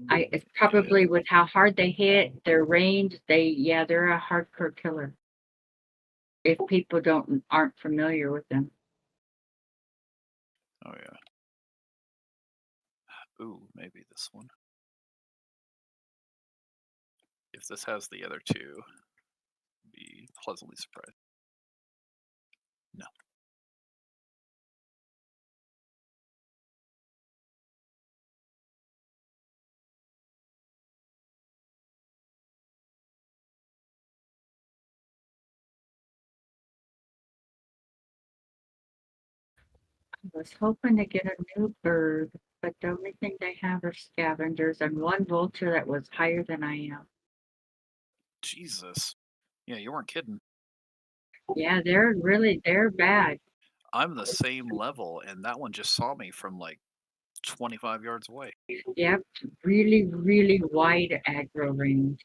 It's probably with how hard they hit, their range. They're a hardcore killer. If people aren't familiar with them. Oh yeah. Ooh, maybe this one. If this has the other two, be pleasantly surprised. No. I was hoping to get a new bird, but the only thing they have are scavengers and one vulture that was higher than I am. Jesus. Yeah, you weren't kidding. Yeah, they're bad. I'm the same level, and that one just saw me from like 25 yards away. Yep, really, really wide aggro range.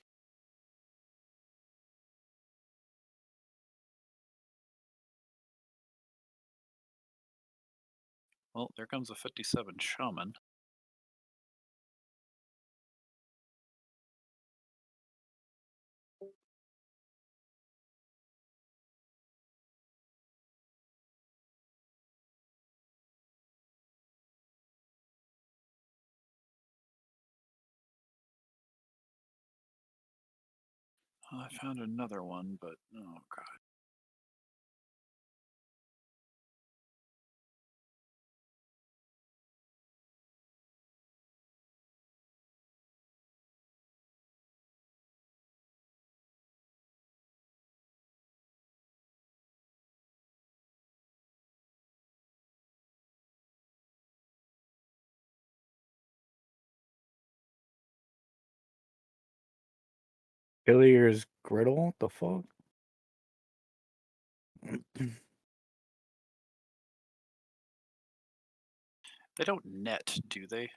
Well, there comes a 57 shaman. I found another one, but oh god. Hilliers griddle? What the fuck? They don't net, do they?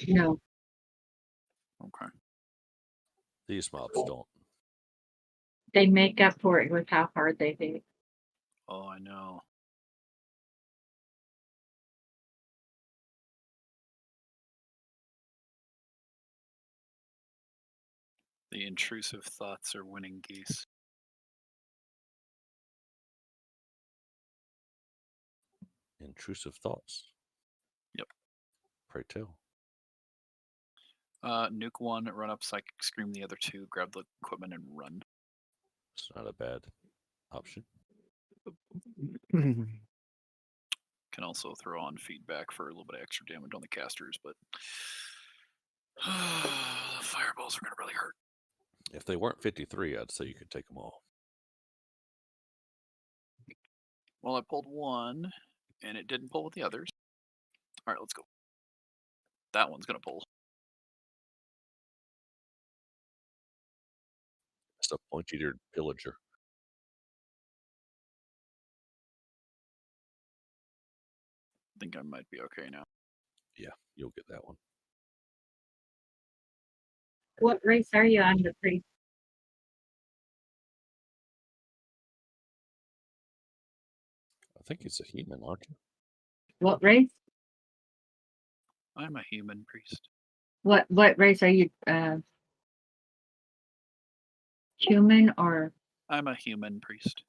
No. Okay. These mobs don't. They make up for it with how hard they hit. Oh, I know. The intrusive thoughts are winning, Geese. Intrusive thoughts. Yep. Pray tell. Nuke one, run up psychic scream the other two, grab the equipment and run. It's not a bad option. Can also throw on feedback for a little bit of extra damage on the casters, but the fireballs are going to really hurt. If they weren't 53, I'd say you could take them all. Well, I pulled one, and it didn't pull with the others. All right, let's go. That one's going to pull. Just a pointy-eared pillager. I think I might be okay now. Yeah, you'll get that one. What race are you on the priest? I think it's a human, aren't you? What race? I'm a human priest. What race are you? Human or I'm a human priest.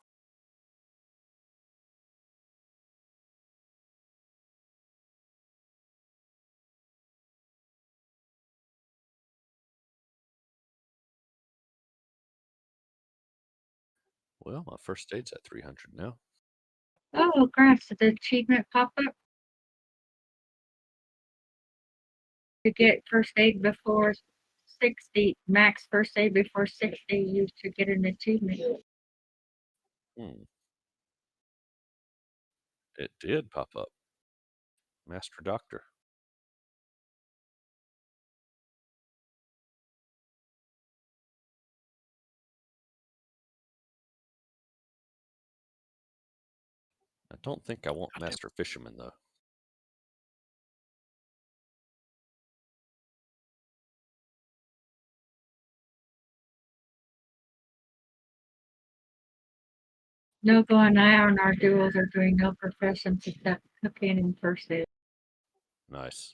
Well, my first aid's at 300 now. oh gosh, did the achievement pop up? To get first aid before 60, max first aid before 60, you should get an achievement. Hmm. It did pop up. Master Doctor. I don't think I want Goddamn. Master Fisherman, though. No go and I on our duels are doing no professions except cooking and first aid. Nice.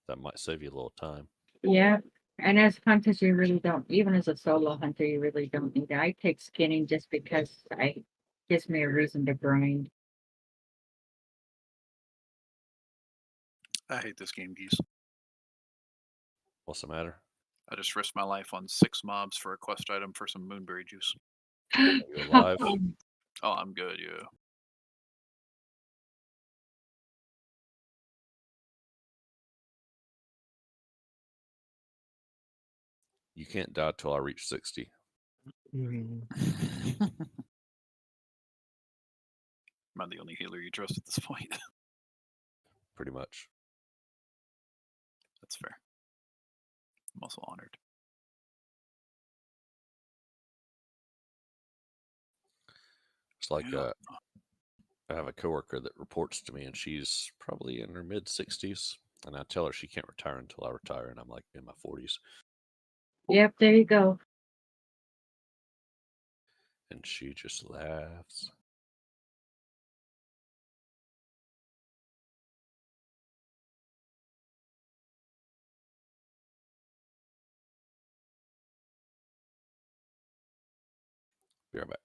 That might save you a little time. Yeah. And as hunters, you really don't, even as a solo hunter, you really don't need it. I take skinning just because I gives me a reason to grind. I hate this game, geese. What's the matter? I just risked my life on 6 mobs for a quest item for some moonberry juice. Are you alive? Oh, I'm good, yeah. You can't die till I reach 60. Mm. Am I the only healer you trust at this point? Pretty much. That's fair. I'm also honored. It's like Yeah. I have a coworker that reports to me, and she's probably in her mid 60s. And I tell her she can't retire until I retire, and I'm like in my 40s. Yep, there you go. And she just laughs. Be right back.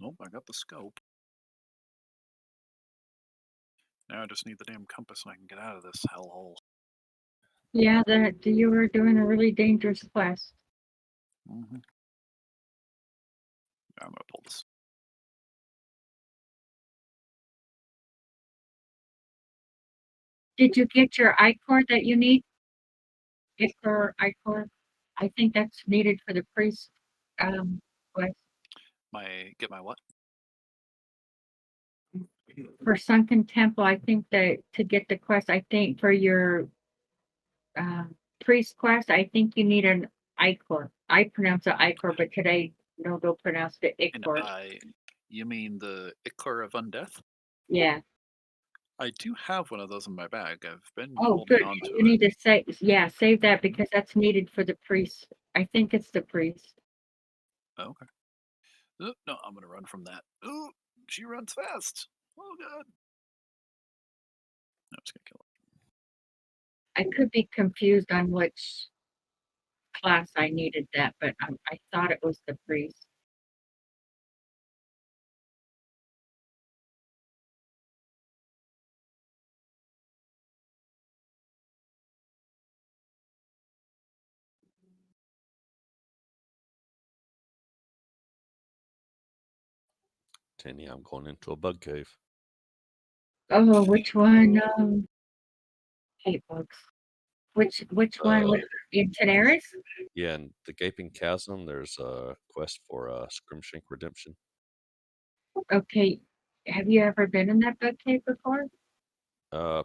Nope, I got the scope. Now I just need the damn compass and I can get out of this hellhole. Yeah, that you were doing a really dangerous quest. Mm-hmm. I'm gonna pull this. Did you get your I-cord that you need? Get for I-cord. I think that's needed for the priest quest. Get my what? For Sunken Temple, I think that to get the quest, I think for your priest quest, I think you need an I-cord. I pronounce it I-cord, but today no go pronounced it An I-cord. You mean the Ichor of Undeath? Yeah. I do have one of those in my bag. I've been Oh, holding good. on to You it. need to save that because that's needed for the priest. I think it's the priest. Okay. No, I'm gonna run from that. Ooh, she runs fast. Oh god. No, I'm just gonna kill I could be confused on which class I needed that, but I thought it was the priest. Tenny, I'm going into a bug cave. Oh, which one? Hate bugs. Which one? Uh, In Tenaris? yeah, in the Gaping Chasm, there's a quest for Scrimshank Redemption. Okay. Have you ever been in that bug cave before?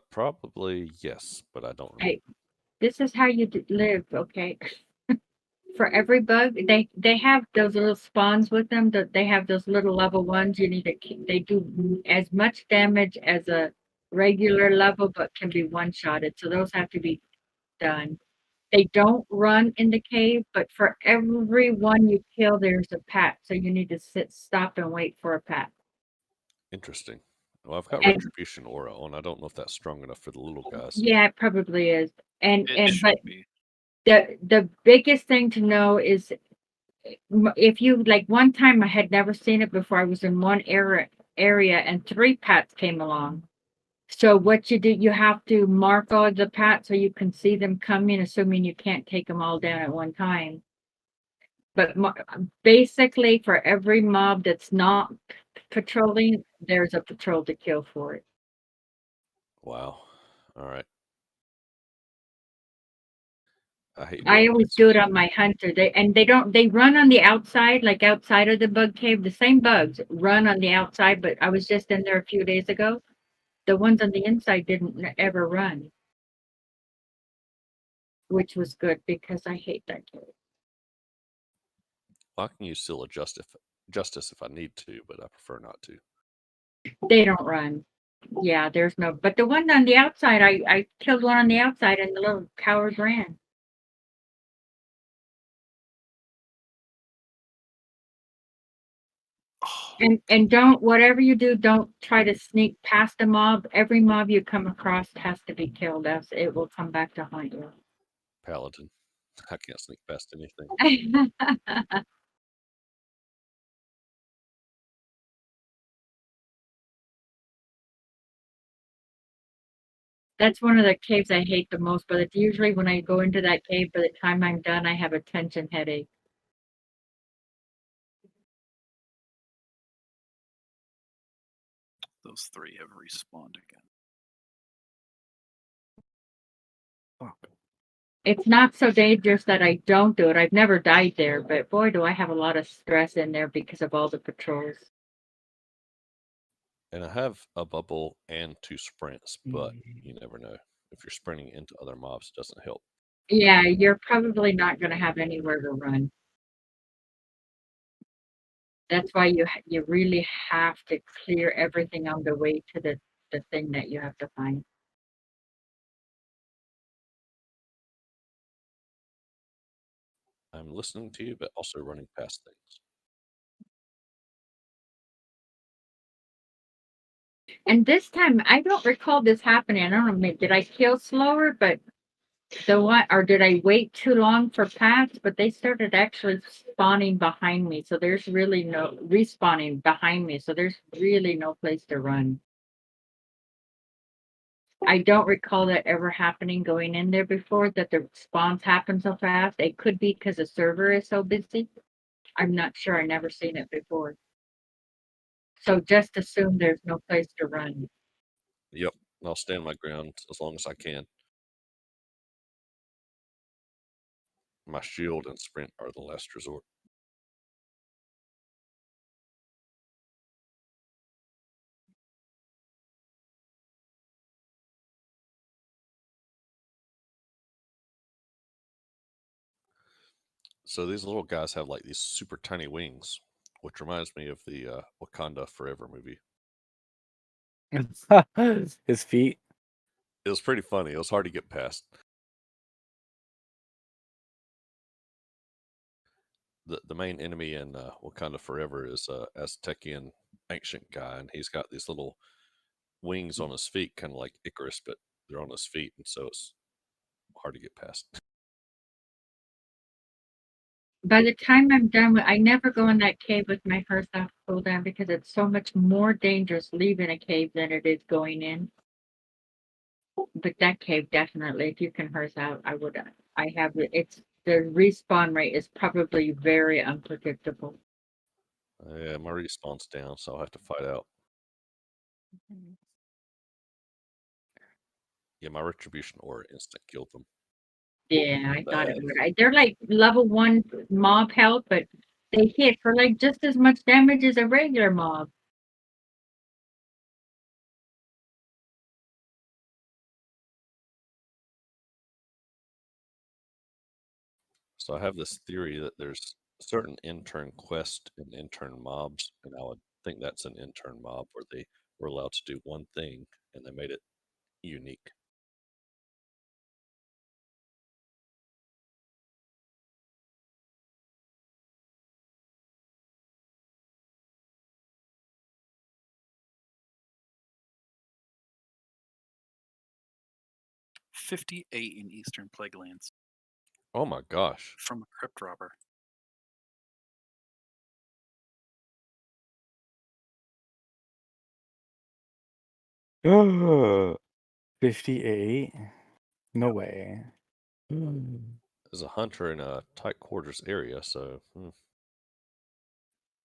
Probably yes, but I don't remember. Hey, this is how you live, okay? For every bug, they have those little spawns with them. That they have those little level ones. You need to keep. They do as much damage as a regular level, but can be one shotted. So those have to be done. They don't run in the cave, but for every one you kill, there's a pat. So you need to stop, and wait for a pat. Interesting. Well, I've got And Retribution Aura on. I don't know if that's strong enough for the little guys. yeah, it probably is. And it. It and but should be. the biggest thing to know is if you like one time I had never seen it before. I was in one area and three pats came along. So what you do, you have to mark all the pats so you can see them coming, assuming you can't take them all down at one time. But basically, for every mob that's not patrolling, there's a patrol to kill for it. Wow. All right. I hate I doing always this. do it on my hunter. They run on the outside, like outside of the bug cave. The same bugs run on the outside, but I was just in there a few days ago. The ones on the inside didn't ever run, which was good because I hate that cave. Well, I can use Seal of Justice if I need to, but I prefer not to. They don't run. Yeah, there's no. But the one on the outside, I killed one on the outside, and the little coward ran. And don't, whatever you do, don't try to sneak past a mob. Every mob you come across has to be killed, else it will come back to haunt you. Paladin. I can't sneak past anything. That's one of the caves I hate the most, but it's usually when I go into that cave, by the time I'm done, I have a tension headache. Those three have respawned again. It's not so dangerous that I don't do it. I've never died there, but boy, do I have a lot of stress in there because of all the patrols. And I have a bubble and 2 sprints, but you never know. If you're sprinting into other mobs, it doesn't help. Yeah, you're probably not going to have anywhere to run. That's why you really have to clear everything on the way to the thing that you have to find. I'm listening to you, but also running past things. And this time, I don't recall this happening. I don't know, did I kill slower? But the one, or did I wait too long for paths? But they started actually spawning behind me, so there's really no respawning behind me. So there's really no place to run. I don't recall that ever happening going in there before. That the spawns happen so fast. It could be because the server is so busy. I'm not sure. I never seen it before. So just assume there's no place to run. Yep, I'll stand my ground as long as I can. My shield and sprint are the last resort. So these little guys have like these super tiny wings. which reminds me of the Wakanda Forever movie. His feet. It was pretty funny. It was hard to get past. The main enemy in Wakanda Forever is Aztecian ancient guy, and he's got these little wings on his feet, kind of like Icarus, but they're on his feet, and so it's hard to get past. By the time I'm done with, I never go in that cave with my hearse off cooldown because it's so much more dangerous leaving a cave than it is going in. But that cave definitely, if you can hearse out, I would. I have it's the respawn rate is probably very unpredictable. Yeah, my respawn's down, so I'll have to fight out. Yeah, my retribution aura instant killed them. Yeah, I thought it Bad. would. They're like level 1 mob health, but they hit for like just as much damage as a regular mob. So I have this theory that there's certain intern quests and intern mobs, and I would think that's an intern mob where they were allowed to do one thing and they made it unique. $58 in Eastern Plaguelands Oh my gosh. from a crypt robber. Oh, 58? No way. There's a hunter in a tight quarters area, so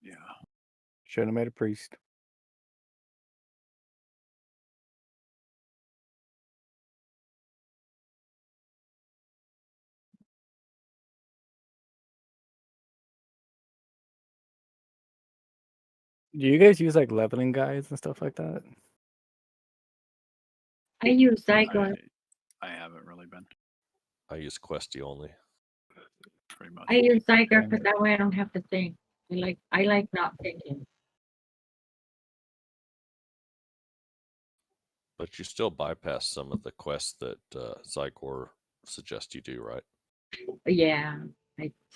Yeah. Should have made a priest. Do you guys use like leveling guides and stuff like that? I use Zygon. I haven't really been, I use Questy only. pretty much. I use Zygon because that way I don't have to think. I like not thinking. But you still bypass some of the quests that Zygor suggests you do, right? Yeah.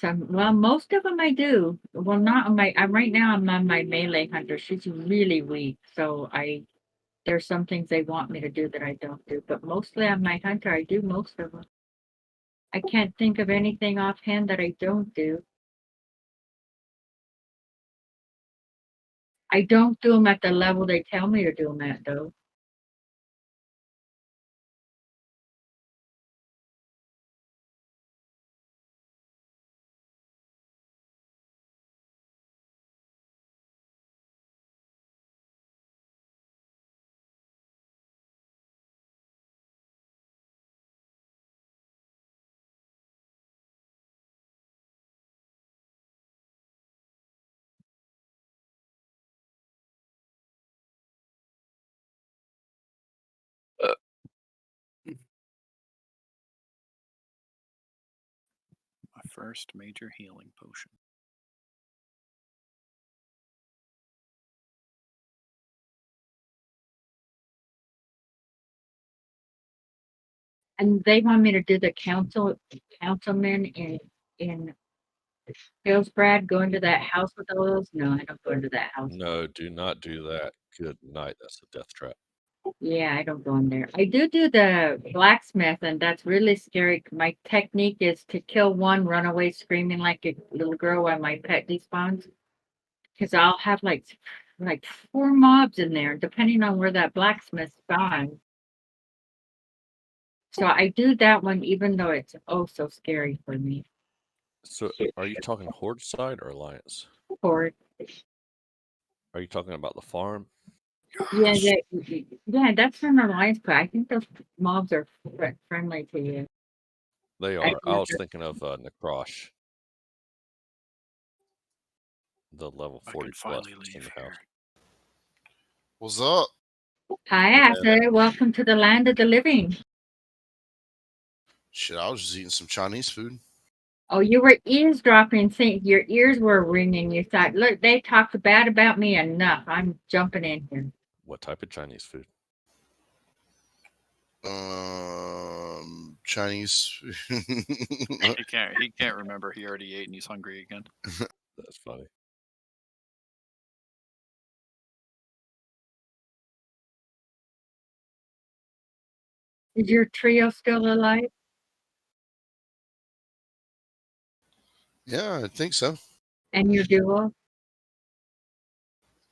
Well, most of them I do. Well, not on my. I'm right now. I'm on my melee hunter. She's really weak, so there's some things they want me to do that I don't do. But mostly on my hunter, I do most of them. I can't think of anything offhand that I don't do. I don't do them at the level they tell me to do them at, though. My first major healing potion. And they want me to do the councilman in Hillsbrad, go into that house with all those. No, I don't go into that house. No, do not do that. Good night. That's a death trap. Yeah, I don't go in there. I do the blacksmith, and that's really scary. My technique is to kill one, run away screaming like a little girl while my pet despawns. Because I'll have like 4 mobs in there, depending on where that blacksmith spawns. So I do that one, even though it's so scary for me. So are you talking Horde side or Alliance? Horde. Are you talking about the farm? Yeah, that's from Alliance, but I think those mobs are friendly to you. They are. I was thinking of Necrosh. The level 40 plus in the house. What's up? Hi, Asher. Welcome to the land of the living. Shit, I was just eating some Chinese food. Oh, you were eavesdropping, saying your ears were ringing. You thought, look, they talked bad about me enough. I'm jumping in here. What type of Chinese food? Chinese. He can't remember. He already ate and he's hungry again. That's funny. Is your trio still alive? Yeah, I think so. And your duo?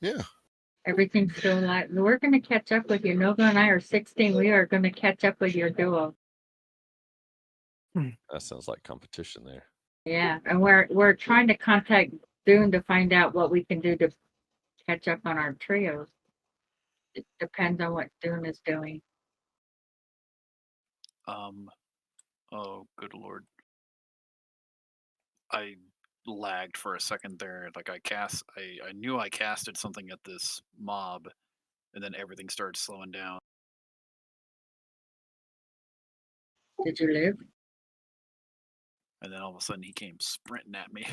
Yeah. Everything's still alive. We're going to catch up with you. Nova and I are 16. We are going to catch up with your duo. That sounds like competition there. Yeah, and we're trying to contact Dune to find out what we can do to catch up on our trios. It depends on what Dune is doing. Oh, good lord. I lagged for a second there. Like I knew I casted something at this mob, and then everything started slowing down. Did you live? And then all of a sudden he came sprinting at me.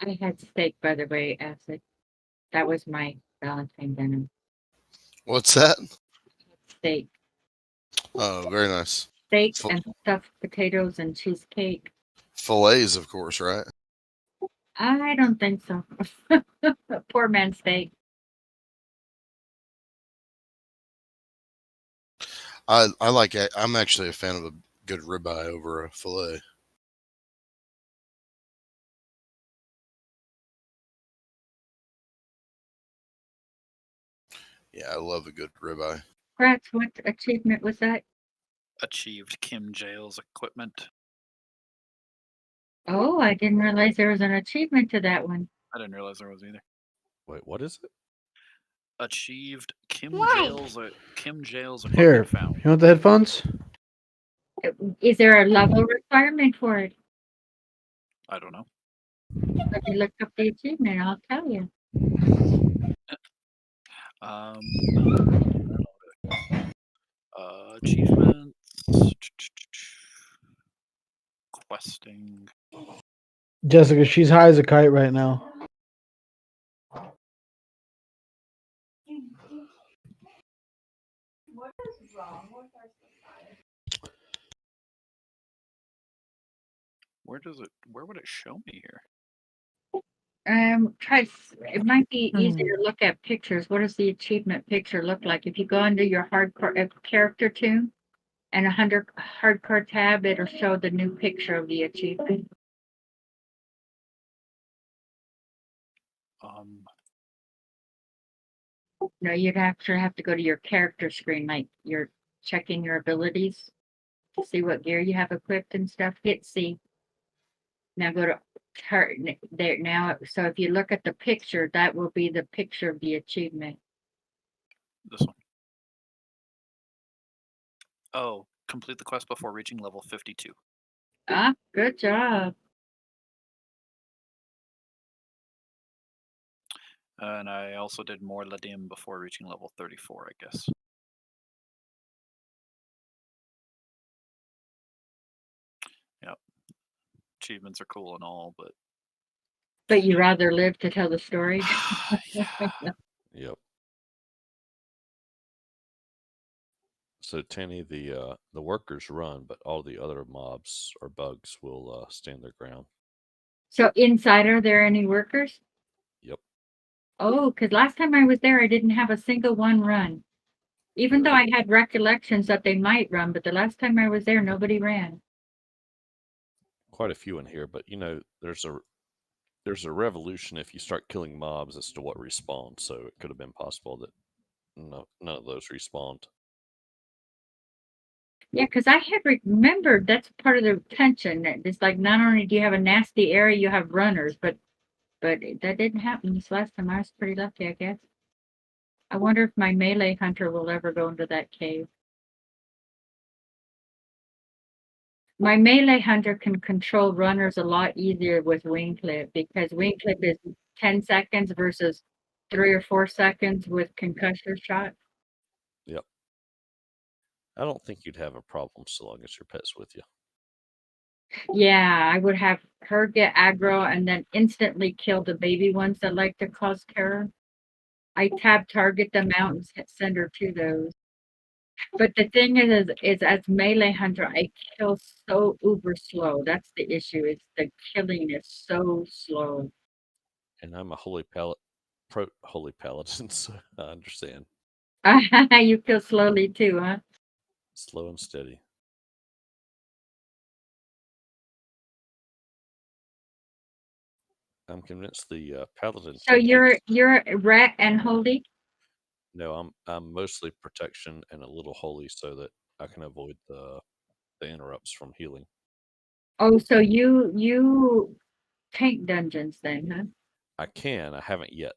I had steak, by the way, Acid. That was my Valentine dinner. What's that? Steak. Oh, very nice. Steak and stuffed potatoes and cheesecake. Fillets, of course, right? I don't think so. Poor man's steak. I like it. I'm actually a fan of a good ribeye over a fillet. Yeah, I love a good ribeye. Kratz, what achievement was that? Achieved Kim Jail's equipment. Oh, I didn't realize there was an achievement to that one. I didn't realize there was either. Wait, what is it? Achieved Kim Jail's Here, equipment found. you want the headphones? Is there a level requirement for it? I don't know. Let me look up the achievement. I'll tell you. Achievements. Questing. Jessica, she's high as a kite right now. What is wrong with our society? Where would it show me here? It might be easier to look at pictures. What does the achievement picture look like? If you go under your hardcore character tune and a hardcore tab, it'll show the new picture of the achievement. No, you'd actually have to go to your character screen, like you're checking your abilities to see what gear you have equipped and stuff. Hit C. Now go to there now. So if you look at the picture, that will be the picture of the achievement. This one. Oh, complete the quest before reaching level 52. Ah, good job. And I also did more Ladim before reaching level 34, I guess. Yep. Achievements are cool and all, but you rather live to tell the story? Yep. So Tanny, the workers run, but all the other mobs or bugs will stand their ground. So inside, are there any workers? Yep. Oh, because last time I was there, I didn't have a single one run. Even though I had recollections that they might run, but the last time I was there, nobody ran. Quite a few in here, but there's a revolution if you start killing mobs as to what respawns. So it could have been possible that none of those respawned. Yeah, because I had remembered that's part of the tension. That it's like not only do you have a nasty area, you have runners, but that didn't happen this last time. I was pretty lucky, I guess. I wonder if my melee hunter will ever go into that cave. My melee hunter can control runners a lot easier with wing clip because wing clip is 10 seconds versus 3 or 4 seconds with concussor shot. Yep. I don't think you'd have a problem so long as your pet's with you. Yeah, I would have her get aggro and then instantly kill the baby ones that like to cause terror. I tab target them out and send her to those. But the thing is as melee hunter, I kill so uber slow. That's the issue. It's the killing is so slow. And I'm a holy paladin, so I understand. You kill slowly too, huh? Slow and steady. I'm convinced the paladin. So you're ret and holy? No, I'm mostly protection and a little holy so that I can avoid the interrupts from healing. Oh, so you tank dungeons then, huh? I can. I haven't yet.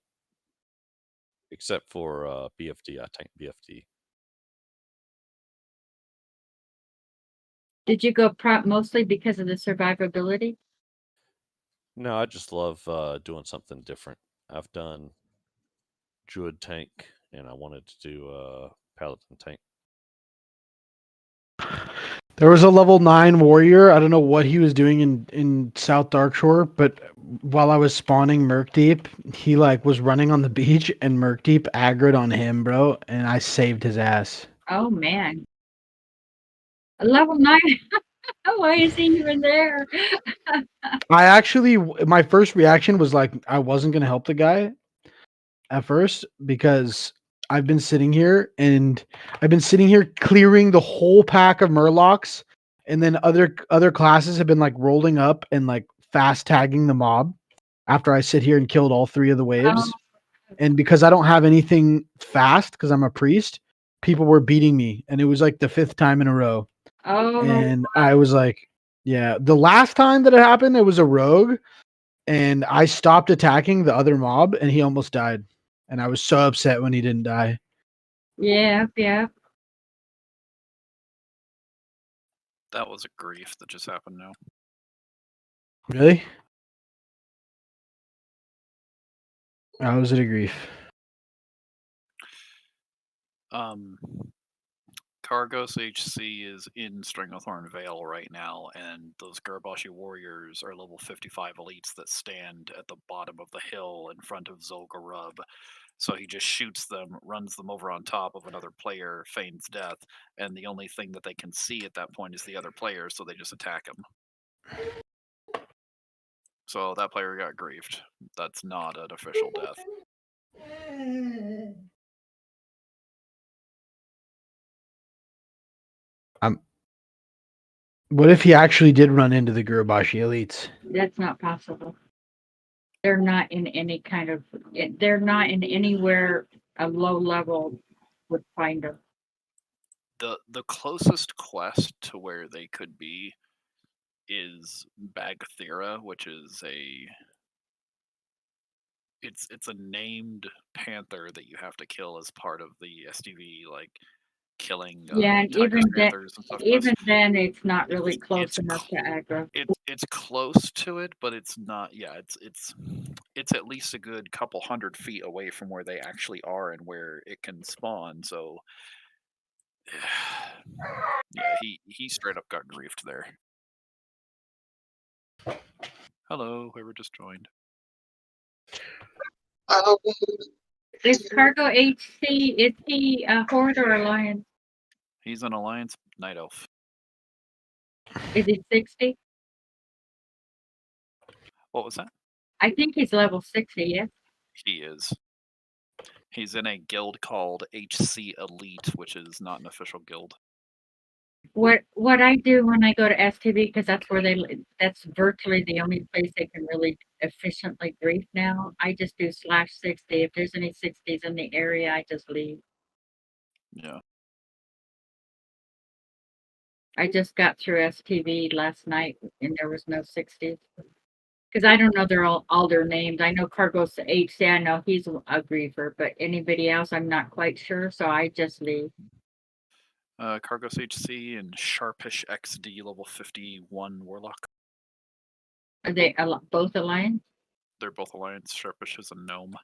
Except for BFD, I tank BFD. Did you go prop mostly because of the survivability? No, I just love doing something different. I've done Druid tank, and I wanted to do Paladin tank. There was a level 9 warrior. I don't know what he was doing in South Darkshore, but while I was spawning Murkdeep, he was running on the beach and Murkdeep aggroed on him, bro, and I saved his ass. Oh man. A level 9. Why is he even there? My first reaction was I wasn't going to help the guy at first because I've been sitting here clearing the whole pack of Murlocs, and then other classes have been rolling up and fast tagging the mob after I sit here and killed all 3 of the waves. And because I don't have anything fast because I'm a priest, people were beating me, and it was the 5th time in a row. And I was yeah, the last time that it happened, it was a rogue, and I stopped attacking the other mob, and he almost died. And I was so upset when he didn't die. Yeah. That was a grief that just happened now. Really? How was it a grief? Cargos HC is in Stranglethorn Vale right now, and those Garbashi warriors are level 55 elites that stand at the bottom of the hill in front of Zolgarub. So he just shoots them, runs them over on top of another player, feigns death, and the only thing that they can see at that point is the other player, so they just attack him. So that player got griefed. That's not an official death. What if he actually did run into the Gurubashi elites? That's not possible. They're not in any kind of. They're not in anywhere a low level would find them. The closest quest to where they could be is Bagthera, which is it's a named panther that you have to kill as part of the STV killing Yeah, and tiger panthers and stuff. even then, it's not really close enough to aggro. It's close to it, but it's not. Yeah, it's at least a good couple 100 feet away from where they actually are and where it can spawn. So yeah, he straight up got griefed there. Hello, whoever just joined. Is Cargo HC, is he a Horde or Alliance? He's an Alliance Night Elf. Is he 60? What was that? I think he's level 60, yes? He is. He's in a guild called HC Elite, which is not an official guild. What I do when I go to STV, because that's virtually the only place they can really efficiently grief now. I just do /60. If there's any 60s in the area, I just leave. Yeah. I just got through STV last night and there was no 60s. Because I don't know all their names. I know Cargos HC, I know he's a griefer, but anybody else I'm not quite sure, so I just leave. Cargos HC and Sharpish XD level 51 Warlock. Are they both Alliance? They're both Alliance. Sharpish is a gnome.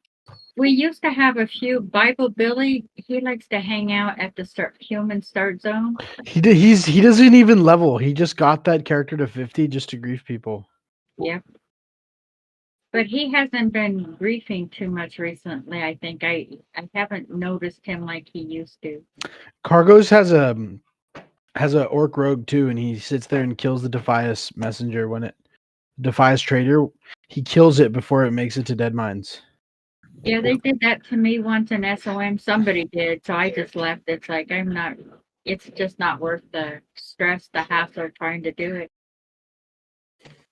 We used to have a few. Bible Billy, he likes to hang out at the human start zone. He doesn't even level. He just got that character to 50 just to grief people. Yep. But he hasn't been griefing too much recently. I think I haven't noticed him like he used to. Cargos has a orc rogue too, and he sits there and kills the Defias messenger when it Defias trader. He kills it before it makes it to Dead Mines. Yeah, they did that to me once in SOM. Somebody did, so I just left. It's like it's just not worth the stress, the hassle of trying to do it.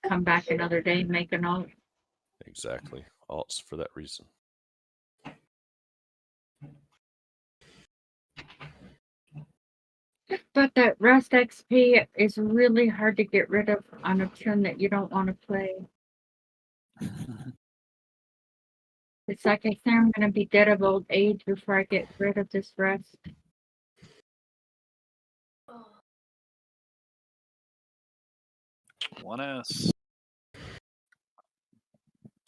Come back another day and make an alt. Exactly. Alts for that reason. But that rest XP is really hard to get rid of on a tune that you don't want to play. It's like I say I'm going to be dead of old age before I get rid of this rest. One S.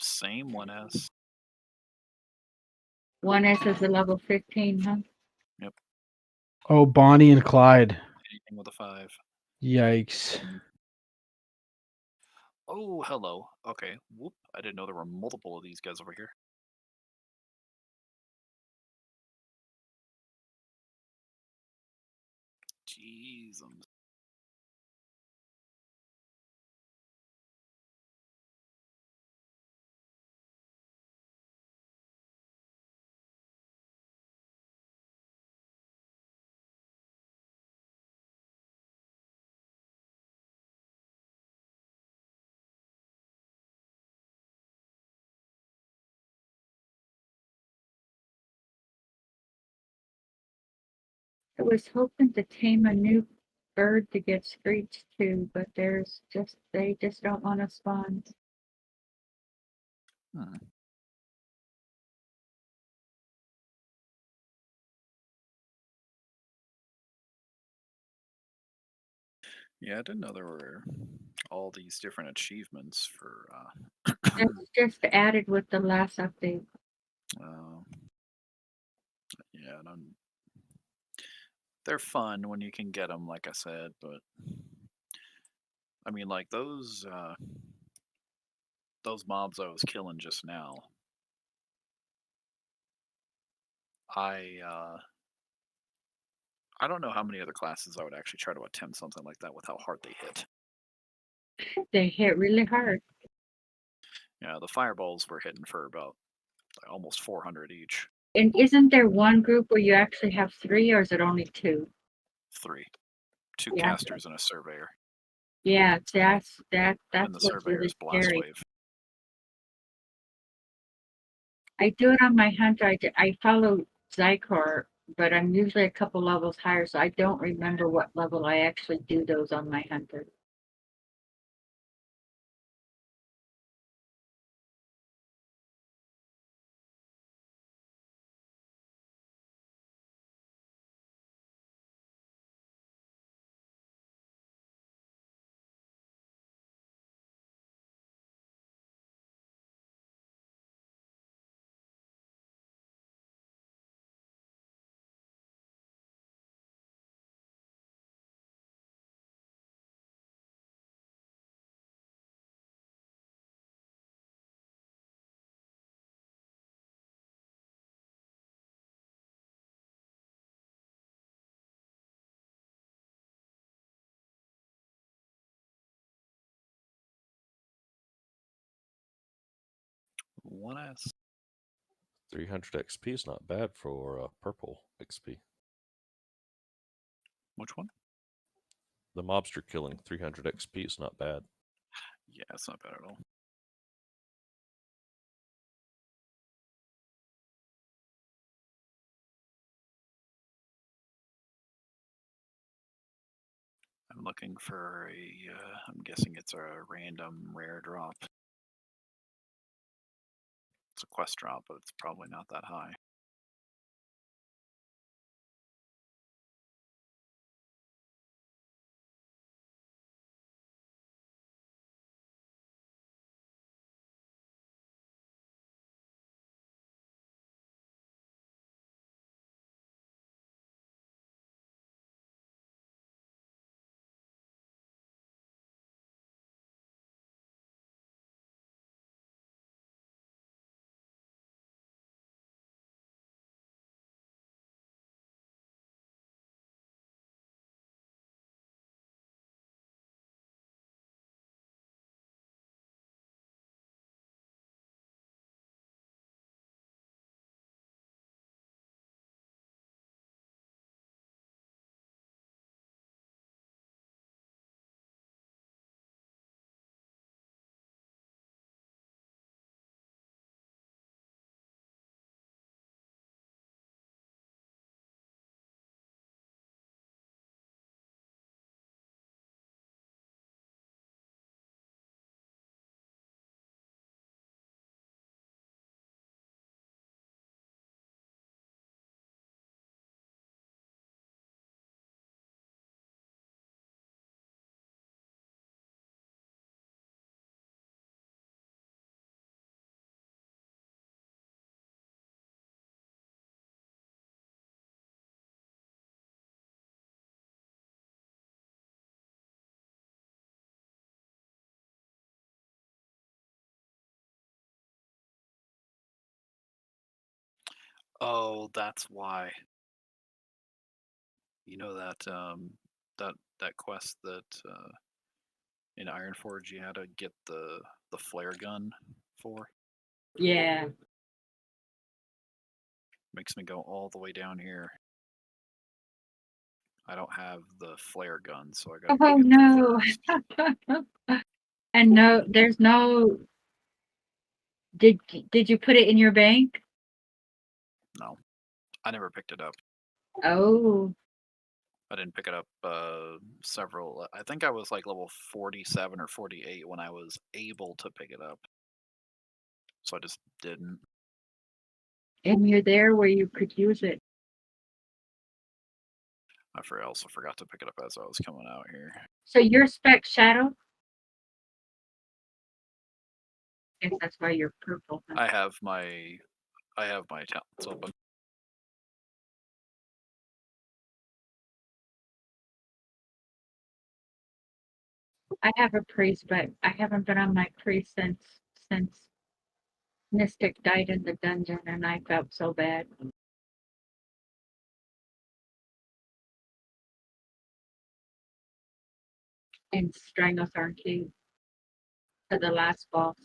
Same 1S. 1S is a level 15, huh? Yep. Oh, Bonnie and Clyde. Anything with a 5. Yikes. Oh, hello. Okay. Whoop. I didn't know there were multiple of these guys over here. Jeez. I was hoping to tame a new bird to get screeched to, but they just don't want to spawn. Hmm. Yeah, I didn't know there were all these different achievements for. That's just added with the last update. Yeah, they're fun when you can get them, like I said, but I mean, like those mobs I was killing just now. I don't know how many other classes I would actually try to attempt something like that with how hard they hit. They hit really hard. Yeah, the fireballs were hitting for about almost 400 each. And isn't there one group where you actually have 3, or is it only 2? 3. 2 Yeah. casters and a surveyor. Yeah, that's And the what's really surveyor's blast scary. wave. I do it on my hunter. I follow Zykor, but I'm usually a couple levels higher, so I don't remember what level I actually do those on my hunter. 1S. 300 XP is not bad for purple XP. Which one? The mobster killing 300 XP is not bad. Yeah, it's not bad at all. I'm looking for a, I'm guessing it's a random rare drop. It's a quest drop, but it's probably not that high. Oh, that's why. You know that that quest that in Ironforge you had to get the flare gun for? Yeah. Makes me go all the way down here. I don't have the flare gun, so I gotta go Oh get that no. first. And no, there's no. Did you put it in your bank? No, I never picked it up. Oh. I didn't pick it up several. I think I was like level 47 or 48 when I was able to pick it up. So I just didn't. And you're there where you could use it. I also forgot to pick it up as I was coming out here. So you're spec shadow? I guess that's why you're purple. Huh? I have my talents open. I have a priest, but I haven't been on my priest since Mystic died in the dungeon, and I felt so bad. And Stranglethorn too, to the last boss.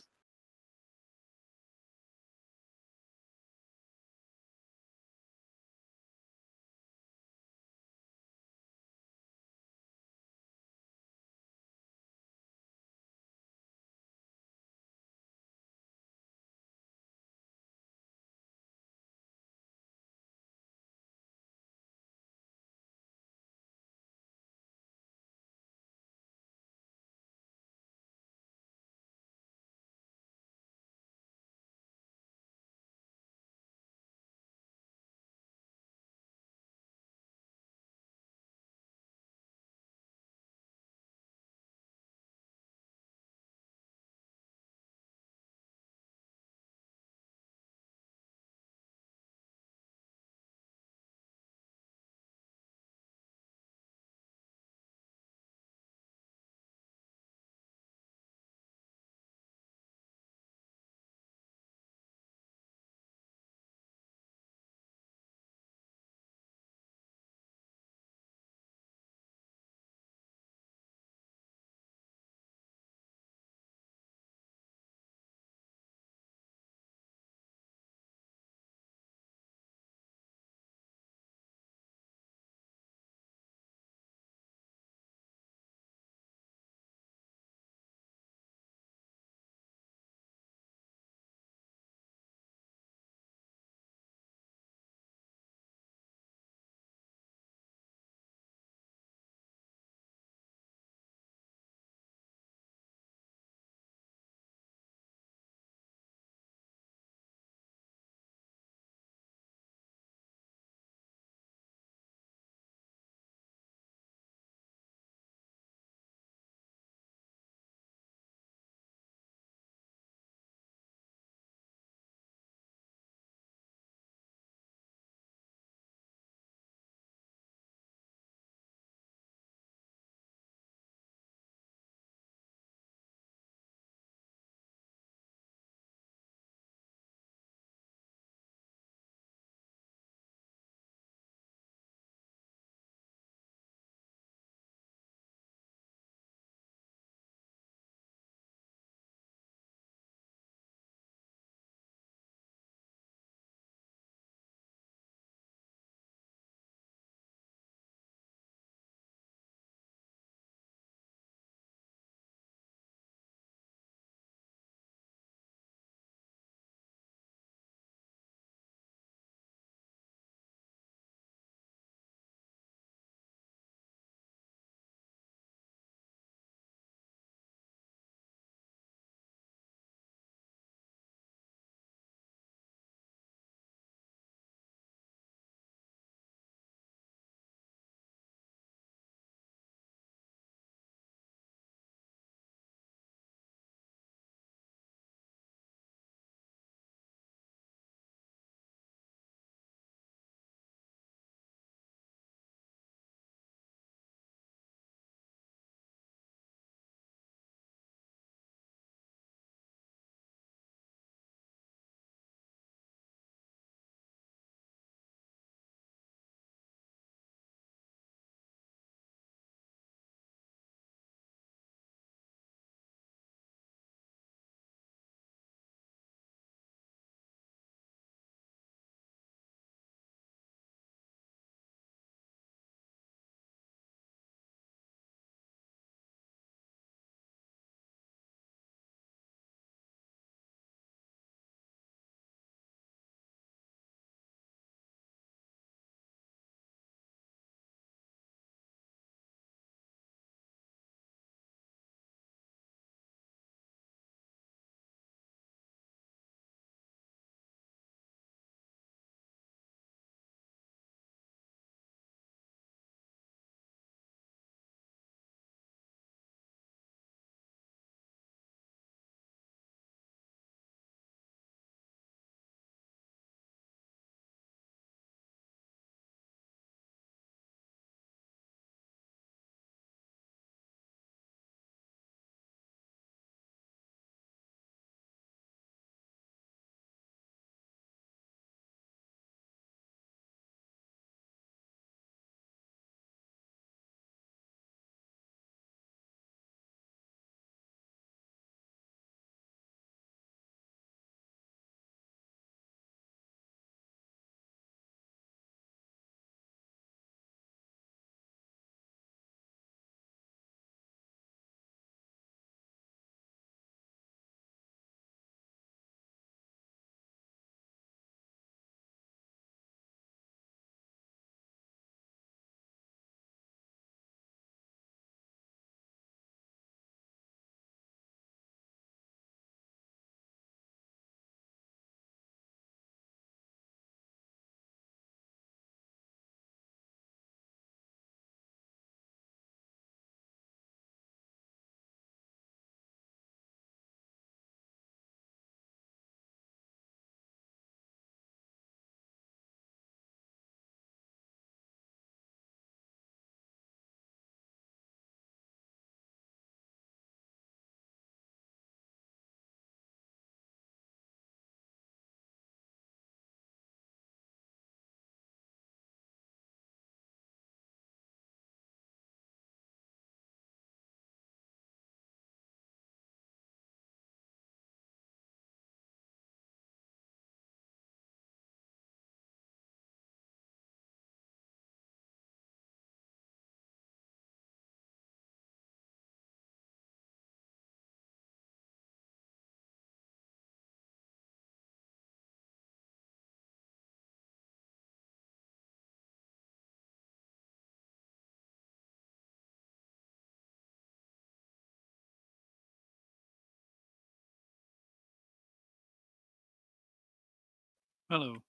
Hello.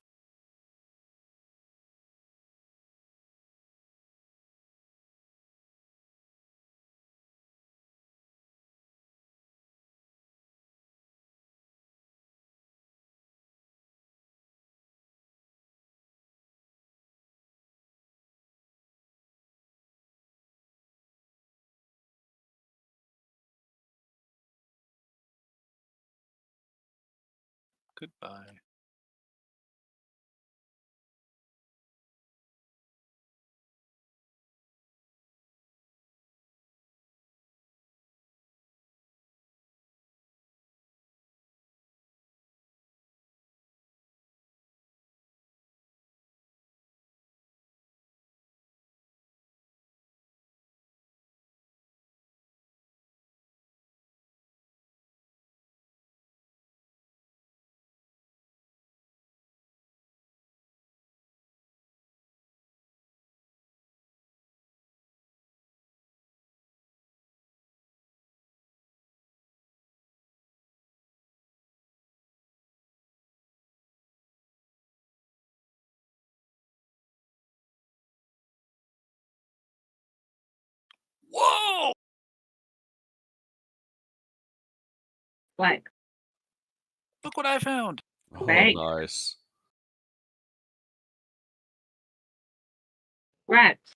Goodbye. Whoa! What? Look what I found. Oh, Right. nice. Rats.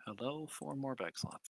Hello, 4 more bag slots.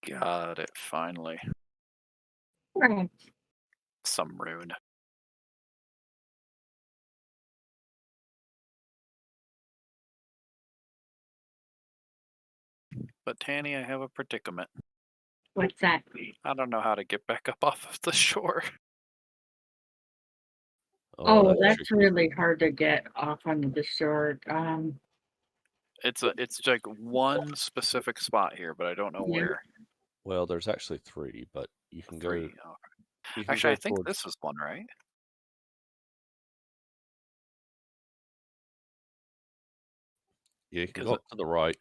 Got it, finally. Right. Some rune. But Tanny, I have a predicament. What's that? I don't know how to get back up off of the shore. Oh, that's tricky. really hard to get off on the shore. It's like one specific spot here, but I don't know Yeah. where. Well, there's actually 3, but you can 3. go. Oh. You can Actually, go I think towards. this is one, right? Yeah, you can 'Cause go up to the right,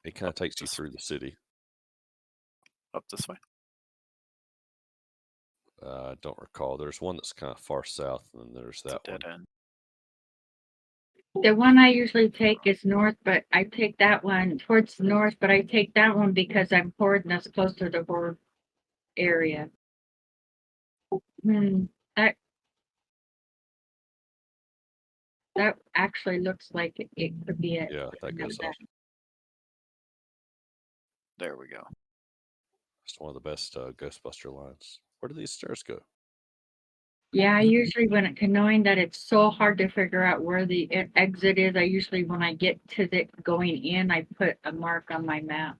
It kind of takes you through the city. Up this way. I don't recall. There's one that's kind of far south, and then there's It's a that one. dead end. The one I usually take is north, but I take that one towards the north, but I take that one because I'm horde and that's close to the horde area. That actually looks like it could be it. Yeah, that goes up. There we go. It's one of the best Ghostbuster lines. Where do these stairs go? Yeah, I usually knowing that it's so hard to figure out where the exit is, I usually when I get to the going in, I put a mark on my map.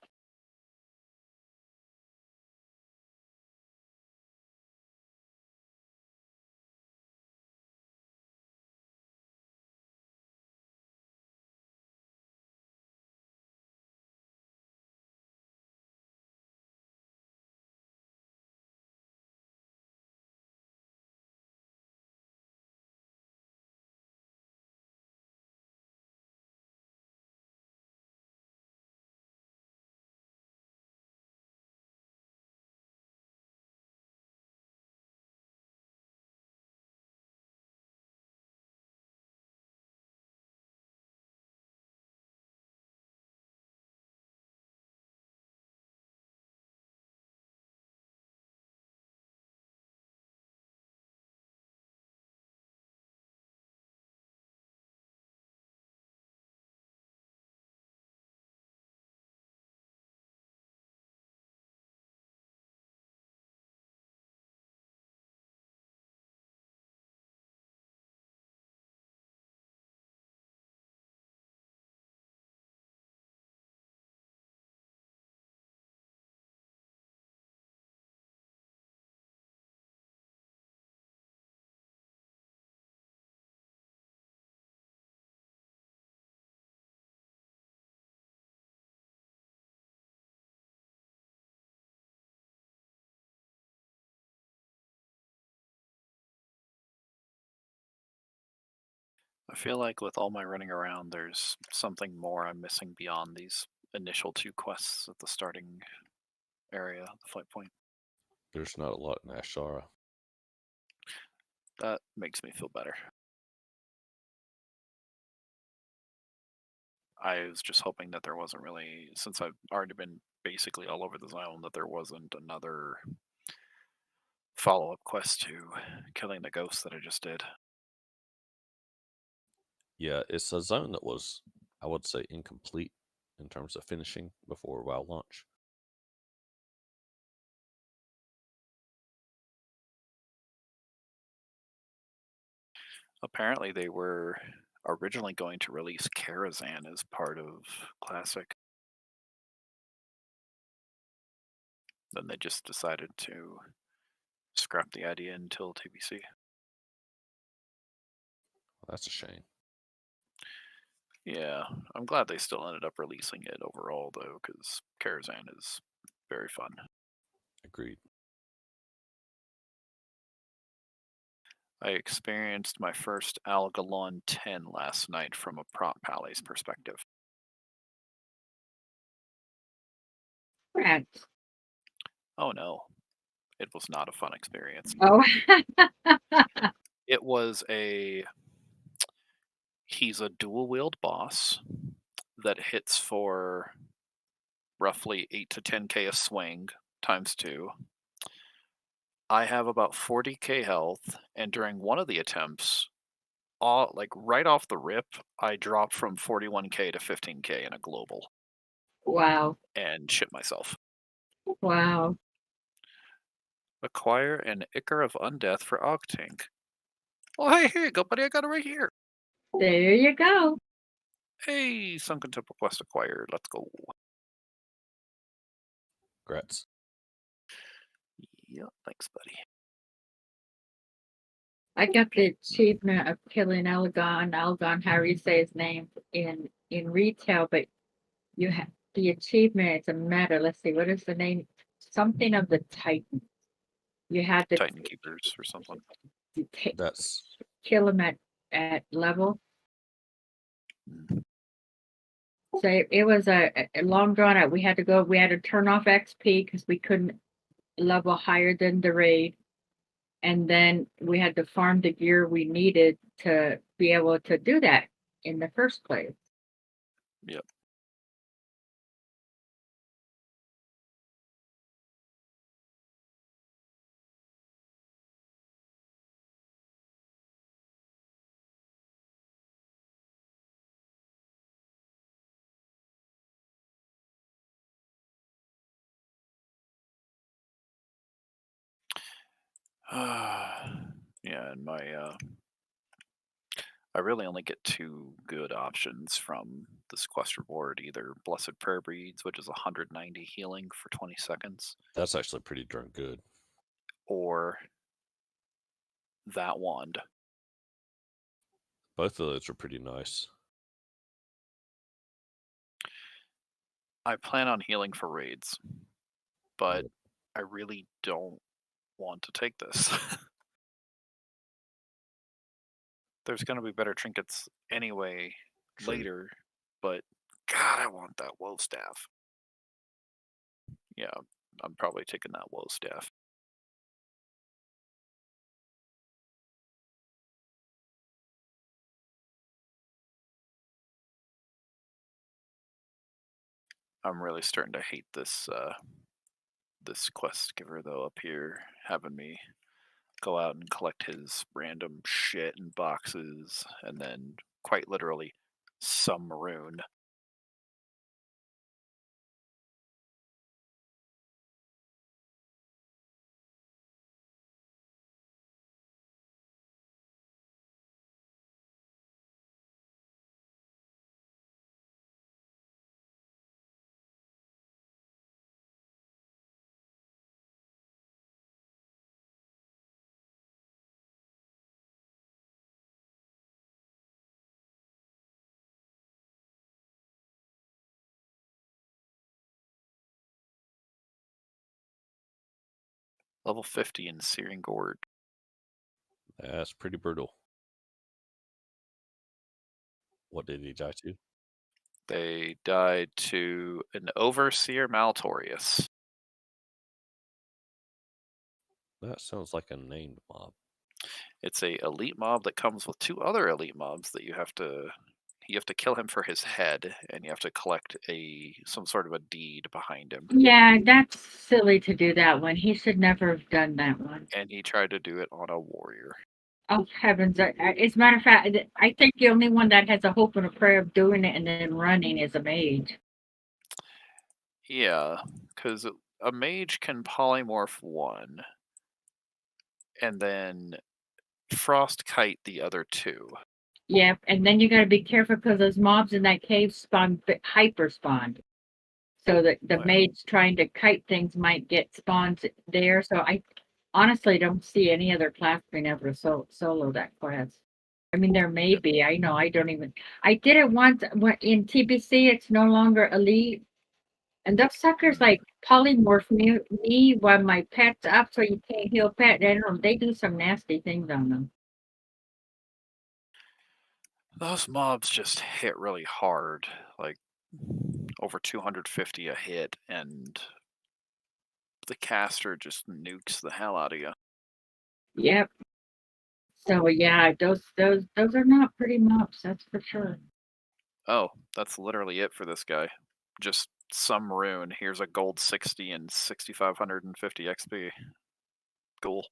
I feel like with all my running around, there's something more I'm missing beyond these initial 2 quests at the starting area, the flight point. There's not a lot in Ashara. That makes me feel better. I was just hoping that there wasn't really, since I've already been basically all over the zone, that there wasn't another follow-up quest to killing the ghost that I just did. Yeah, it's a zone that was, I would say, incomplete in terms of finishing before WoW launch. Apparently they were originally going to release Karazhan as part of Classic. Then they just decided to scrap the idea until TBC. That's a shame. Yeah, I'm glad they still ended up releasing it overall, though, because Karazhan is very fun. Agreed. I experienced my first Algalon 10 last night from a prop pally's perspective. Correct. Oh no, it was not a fun experience. Oh. It was he's a dual wield boss that hits for roughly 8 to 10k a swing times 2. I have about 40k health, and during one of the attempts, like right off the rip, I dropped from 41k to 15k in a global. Wow. And shit myself. Wow. Acquire an Ichor of Undeath for Ogtink. Oh, hey, here you go, buddy. I got it right here. There you go. Hey, Sunken Temple quest acquired. Let's go. Congrats. Yeah, thanks, buddy. I got the achievement of killing Algon, however you say his name, in retail, but you have the achievement, it's a meta. Let's see, what is the name? Something of the Titan. You had to Titan Keepers or something. That's kill him at level. So it was a long drawn out. We had to turn off XP because we couldn't level higher than the raid. And then we had to farm the gear we needed to be able to do that in the first place. Yep. Yeah, and I really only get 2 good options from this quest reward, either Blessed Prayer Beads, which is 190 healing for 20 seconds, That's actually pretty darn good. or that wand. Both of those are pretty nice. I plan on healing for raids, but I really don't want to take this. There's going to be better trinkets anyway later, but God, I want that woe staff. Yeah, I'm probably taking that woe staff. I'm really starting to hate this this quest giver though up here, having me go out and collect his random shit in boxes and then quite literally some maroon. Level 50 in Searing Gorge. That's pretty brutal. What did he die to? They died to an Overseer Maltorius. That sounds like a named mob. It's a elite mob that comes with 2 other elite mobs that you have to kill him for his head, and you have to collect some sort of a deed behind him. Yeah, that's silly to do that one. He should never have done that one. And he tried to do it on a warrior. Oh heavens! As a matter of fact, I think the only one that has a hope and a prayer of doing it and then running is a mage. Yeah, because a mage can polymorph one, and then frost kite the other 2. Yep, and then you got to be careful because those mobs in that cave hyper spawned. So that the mage trying to kite things might get spawns there. So I honestly don't see any other class being able to solo that quest. I mean, there may be. I know. I don't even. I did it once in TBC. It's no longer elite, and those suckers like polymorph me while my pet's up, so you can't heal pet. I don't know. They do some nasty things on them. Those mobs just hit really hard, like over 250 a hit, and the caster just nukes the hell out of you. Yep. So yeah, those are not pretty mobs. That's for sure. Oh, that's literally it for this guy. Just some rune. Here's a gold 60 and 6,550 XP. Cool.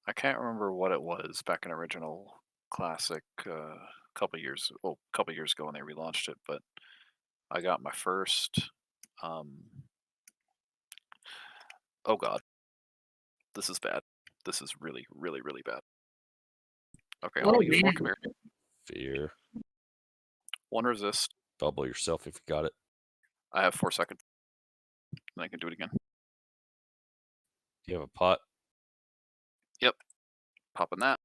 I can't remember what it was back in original classic couple years ago when they relaunched it, but I got my first oh god. This is bad. This is really, really, really bad. Okay, I'll use 4 come here. Fear. 1 resist. Double yourself if you got it. I have 4 seconds. And I can do it again. Do you have a pot? Yep. Popping that.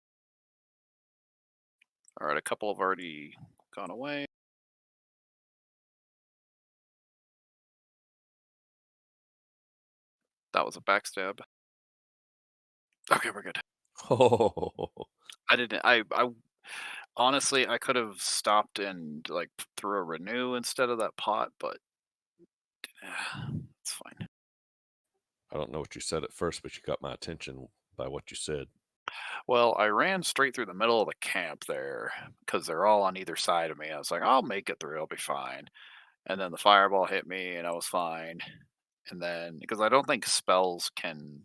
Alright, a couple have already gone away. That was a backstab. Okay, we're good. Oh, I didn't. I honestly, I could have stopped and like threw a renew instead of that pot, but it's fine. I don't know what you said at first, but you got my attention by what you said. Well, I ran straight through the middle of the camp there because they're all on either side of me. I was like, I'll make it through. I'll be fine. And then the fireball hit me, and I was fine. And then because I don't think spells can't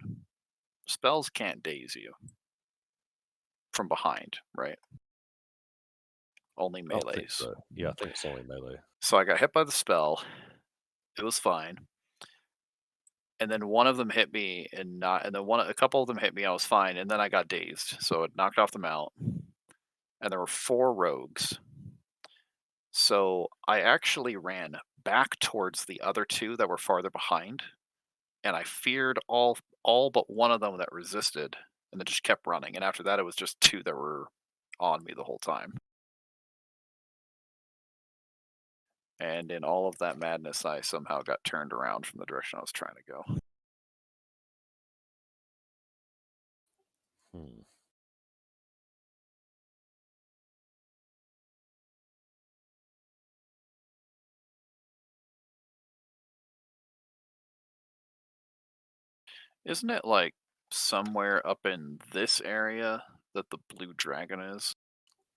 daze you from behind, right? Only I don't think melees. so. Yeah, I think it's only melee. So I got hit by the spell. It was fine. And then one of them hit me and then a couple of them hit me, I was fine, and then I got dazed. So it knocked off the mount. And there were 4 rogues. So I actually ran back towards the other 2 that were farther behind, and I feared all but one of them that resisted, and then just kept running. And after that, it was just 2 that were on me the whole time. And in all of that madness, I somehow got turned around from the direction I was trying to go. Hmm. Isn't it like somewhere up in this area that the blue dragon is?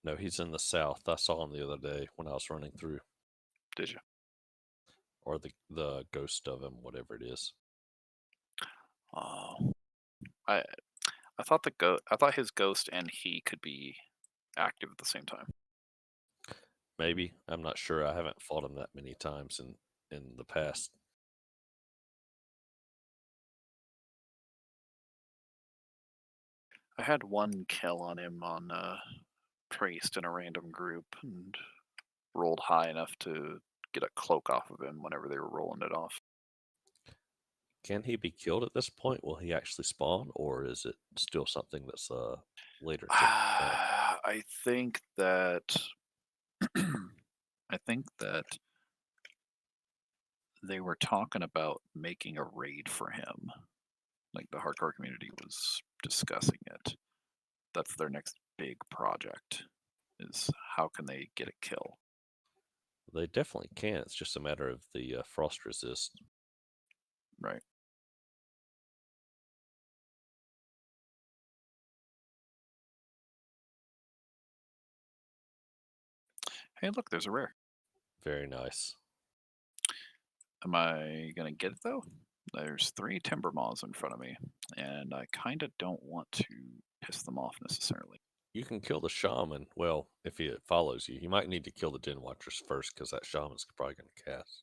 No, he's in the south. I saw him the other day when I was running through, Did you? or the ghost of him, whatever it is. Oh, I I thought his ghost and he could be active at the same time. Maybe, I'm not sure. I haven't fought him that many times in the past. I had 1 kill on him on Priest in a random group and rolled high enough to get a cloak off of him whenever they were rolling it off. Can he be killed at this point? Will he actually spawn, or is it still something that's later to come? I think that I think that they were talking about making a raid for him. Like the hardcore community was discussing it. That's their next big project. Is how can they get a kill? They definitely can. It's just a matter of the frost resist. Right. Hey, look, there's a rare. Very nice. Am I gonna get it though? There's 3 timber maws in front of me, and I kind of don't want to piss them off necessarily. You can kill the shaman. Well, if he follows you, you might need to kill the den watchers first because that shaman's probably going to cast.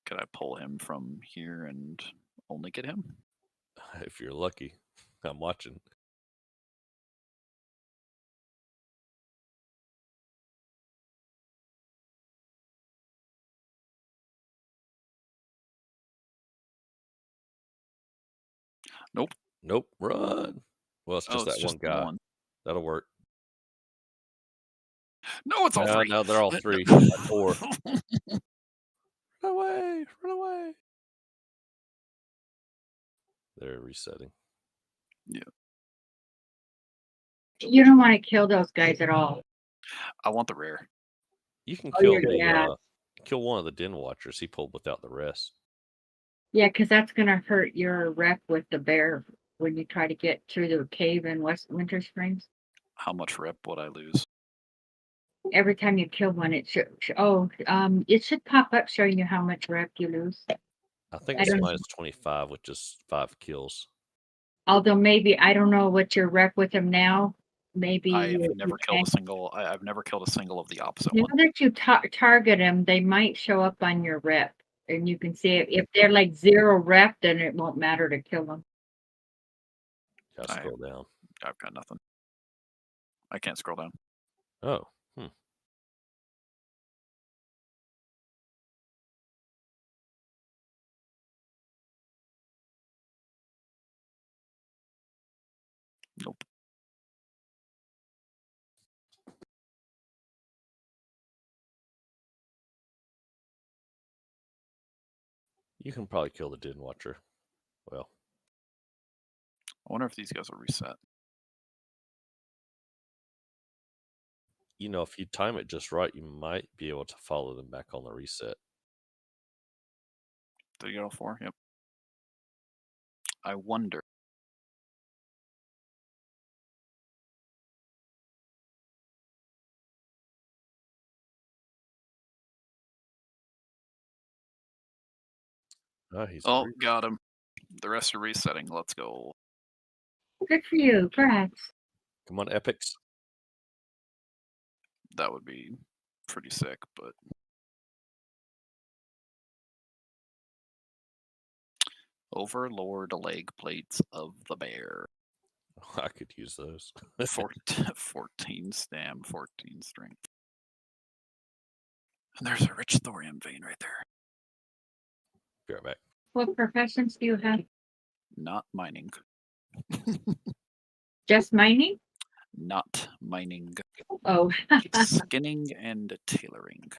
Could I pull him from here and only get him? If you're lucky, I'm watching. Nope. Nope. Run. Well, it's Oh, just it's that just one the guy. one. That'll work. No, it's all 3. No, they're all 3. 4. Run away! Run away! They're resetting. Yeah. You don't want to kill those guys at all. I want the rare. You can Oh, kill you're- yeah. kill one of the den watchers. He pulled without the rest. Yeah, because that's going to hurt your rep with the bear when you try to get through the cave in Winter Springs. How much rep would I lose? Every time you kill one, it should. It should pop up showing you how much rep you lose. I think I it's don't- minus 25, which is 5 kills. Although maybe I don't know what your rep with them now. Maybe I've you never can. killed a single. I've never killed a single of the opposite Now one. that you target them, they might show up on your rep, and you can see it. If they're like 0 rep, then it won't matter to kill them. Gotta scroll down. I've got nothing. I can't scroll down. Oh. Nope. You can probably kill the Den Watcher. Well, I wonder if these guys will reset. you know, if you time it just right, you might be able to follow them back on the reset. Did you get all 4? Yep. I wonder. Oh, he's Oh, free. got him. The rest are resetting. Let's go. Good for you. Congrats. Come on, Epics. That would be pretty sick, but Overlord leg plates of the bear. I could use those. 14 stam, 14 strength. And there's a rich thorium vein right there. Be right back. What professions do you have? Not mining. Just mining? Not mining. Oh. Skinning and tailoring.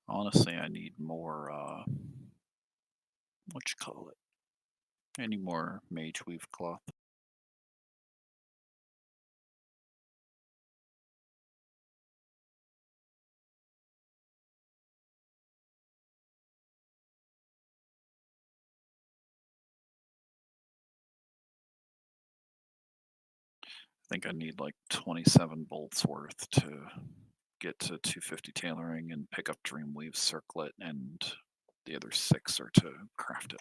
Honestly, I need more, what you call it? I need more mage weave cloth. I think I need like 27 bolts worth to get to 250 tailoring and pick up Dreamweave circlet, and the other 6 are to craft it.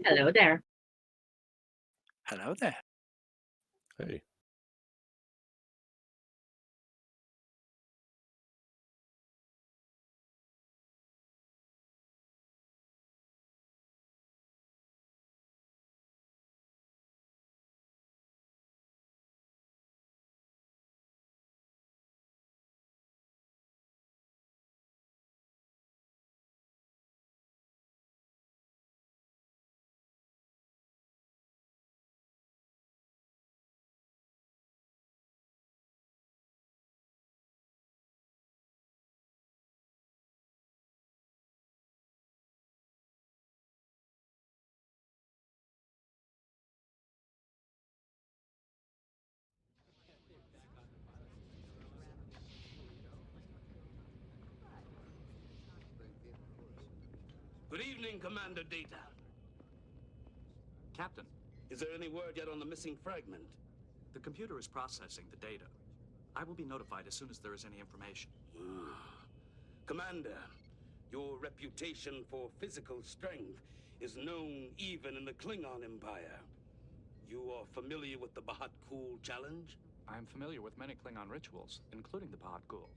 Hello there. Hello there. Hey. Good evening, Commander Data. Captain, Is there any word yet on the missing fragment? the computer is processing the data. I will be notified as soon as there is any information. Commander, your reputation for physical strength is known even in the Klingon Empire. You are familiar with the Bahat Kul challenge? I am familiar with many Klingon rituals, including the Bahat Kul.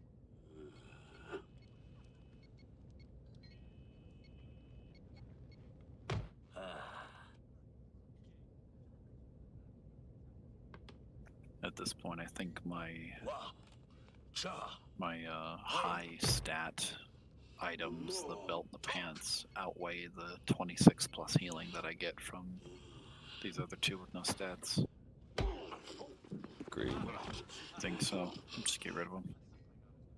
At this point, I think my high stat items, the belt and the pants, outweigh the 26 plus healing that I get from these other two with no stats. Agreed. I think so. Just get rid of them.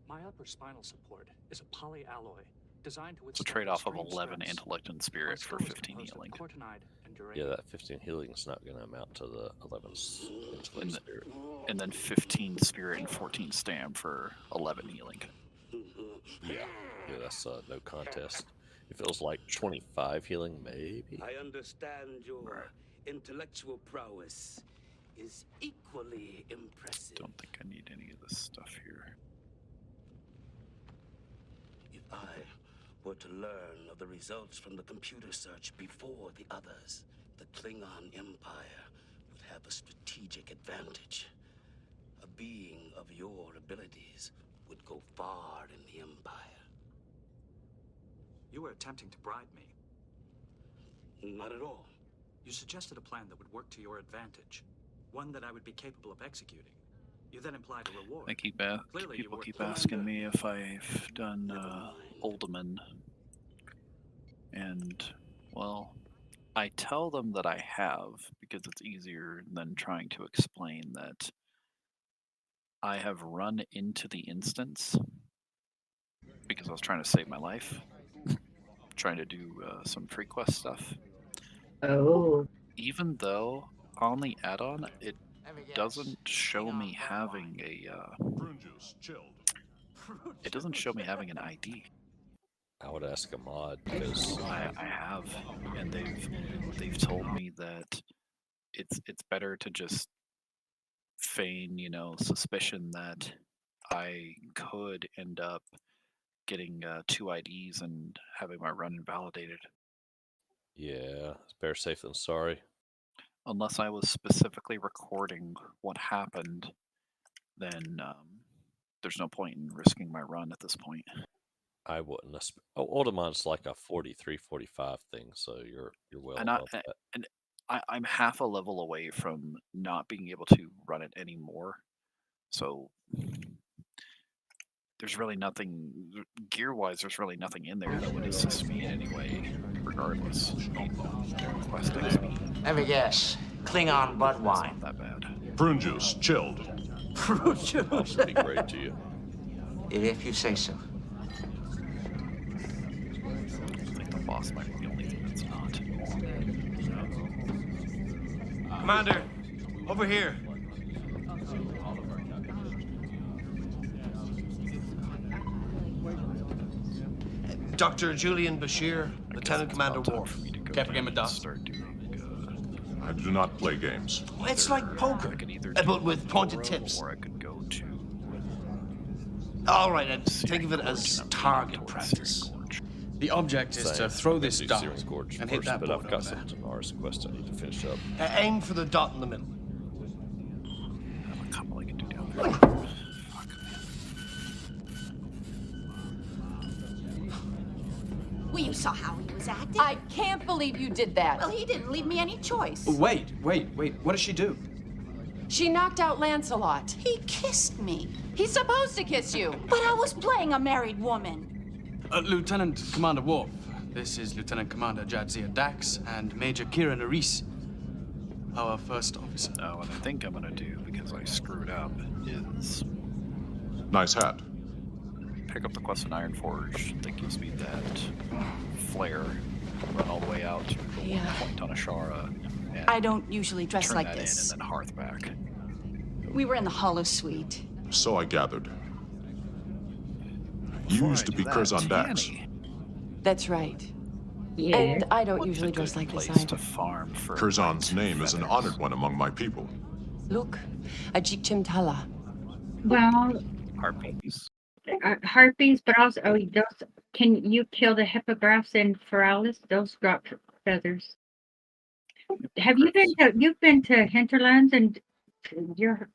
My upper spinal support is a polyalloy designed to It's a withstand trade-off of extreme 11 stress. intellect and My spirit for skull is 15 composed of healing. cortinide and Yeah, duranium. that 15 healing is not going to amount to the 11 intellect spirit. And then 15 spirit and 14 stam for 11 healing. Yeah, that's no contest. If it was like 25 healing, maybe. I understand your intellectual prowess is equally impressive. Don't think I need any of this stuff here. If I were to learn of the results from the computer search before the others, the Klingon Empire would have a strategic advantage. A being of your abilities would go far in the Empire. You were attempting to bribe me. Not at all. You suggested a plan that would work to your advantage, one that I would be capable of executing. You then implied a reward. Clearly you People were keep asking me if I've done Uldaman. And, well, I tell them that I have because it's easier than trying to explain that I have run into the instance because I was trying to save my life, trying to do some free quest stuff. Oh. Even though on the add-on it doesn't show me having a it doesn't show me having an ID. I would ask a mod because I have, and they've told me that it's better to just feign, suspicion that I could end up getting 2 IDs and having my run invalidated. yeah, it's better safe than sorry. Unless I was specifically recording what happened, then there's no point in risking my run at this point. I wouldn't. Uldaman's like a 43, 45 thing, so you're well above that. And I'm half a level away from not being able to run it anymore. So there's really nothing gear-wise. There's really nothing in there that would assist me in any way, regardless. Let me guess. Klingon blood wine. Not that bad. Prune juice, chilled. Prune juice. That'd be great to you. If you say so. I think the boss might be the only thing that's not. Commander, over here. Dr. Julian Bashir, Lieutenant Commander Worf. Can't forget my dust. I do not play games. It's like poker, but with pointed tips. Or I could go to. All right, think of it as target practice. The object is to throw this dot and hit that but board I've got over some Tanaris quest I need to finish up. there. Aim for the dot in the middle. I have a couple I can do down there. Well, you saw how he was acting. I can't believe you did that. Well, he didn't leave me any choice. Wait. What does she do? She knocked out Lancelot. He kissed me. He's supposed to kiss you. But I was playing a married woman. Lieutenant Commander Worf. This is Lieutenant Commander Jadzia Dax and Major Kira Nerys, our first officer. Now, what I think I'm gonna do, because I screwed up, is Nice hat. pick up the quest in Ironforge that gives me that flare, run all the way out to the Yeah. one point on Ashara, and I don't usually dress turn like that this. in and then hearth back. We were in the Hollow Suite. So I gathered. Used to be Curzon Dax. That's right. And I don't usually dress like this either. Farm for Curzon's name is an honored one among my people. Look, a Chimtala. Well, harpies. Harpies, but also those. Can you kill the hippogriffs in Feralis? Those drop feathers. Have you been to? You've been to Hinterlands, and you're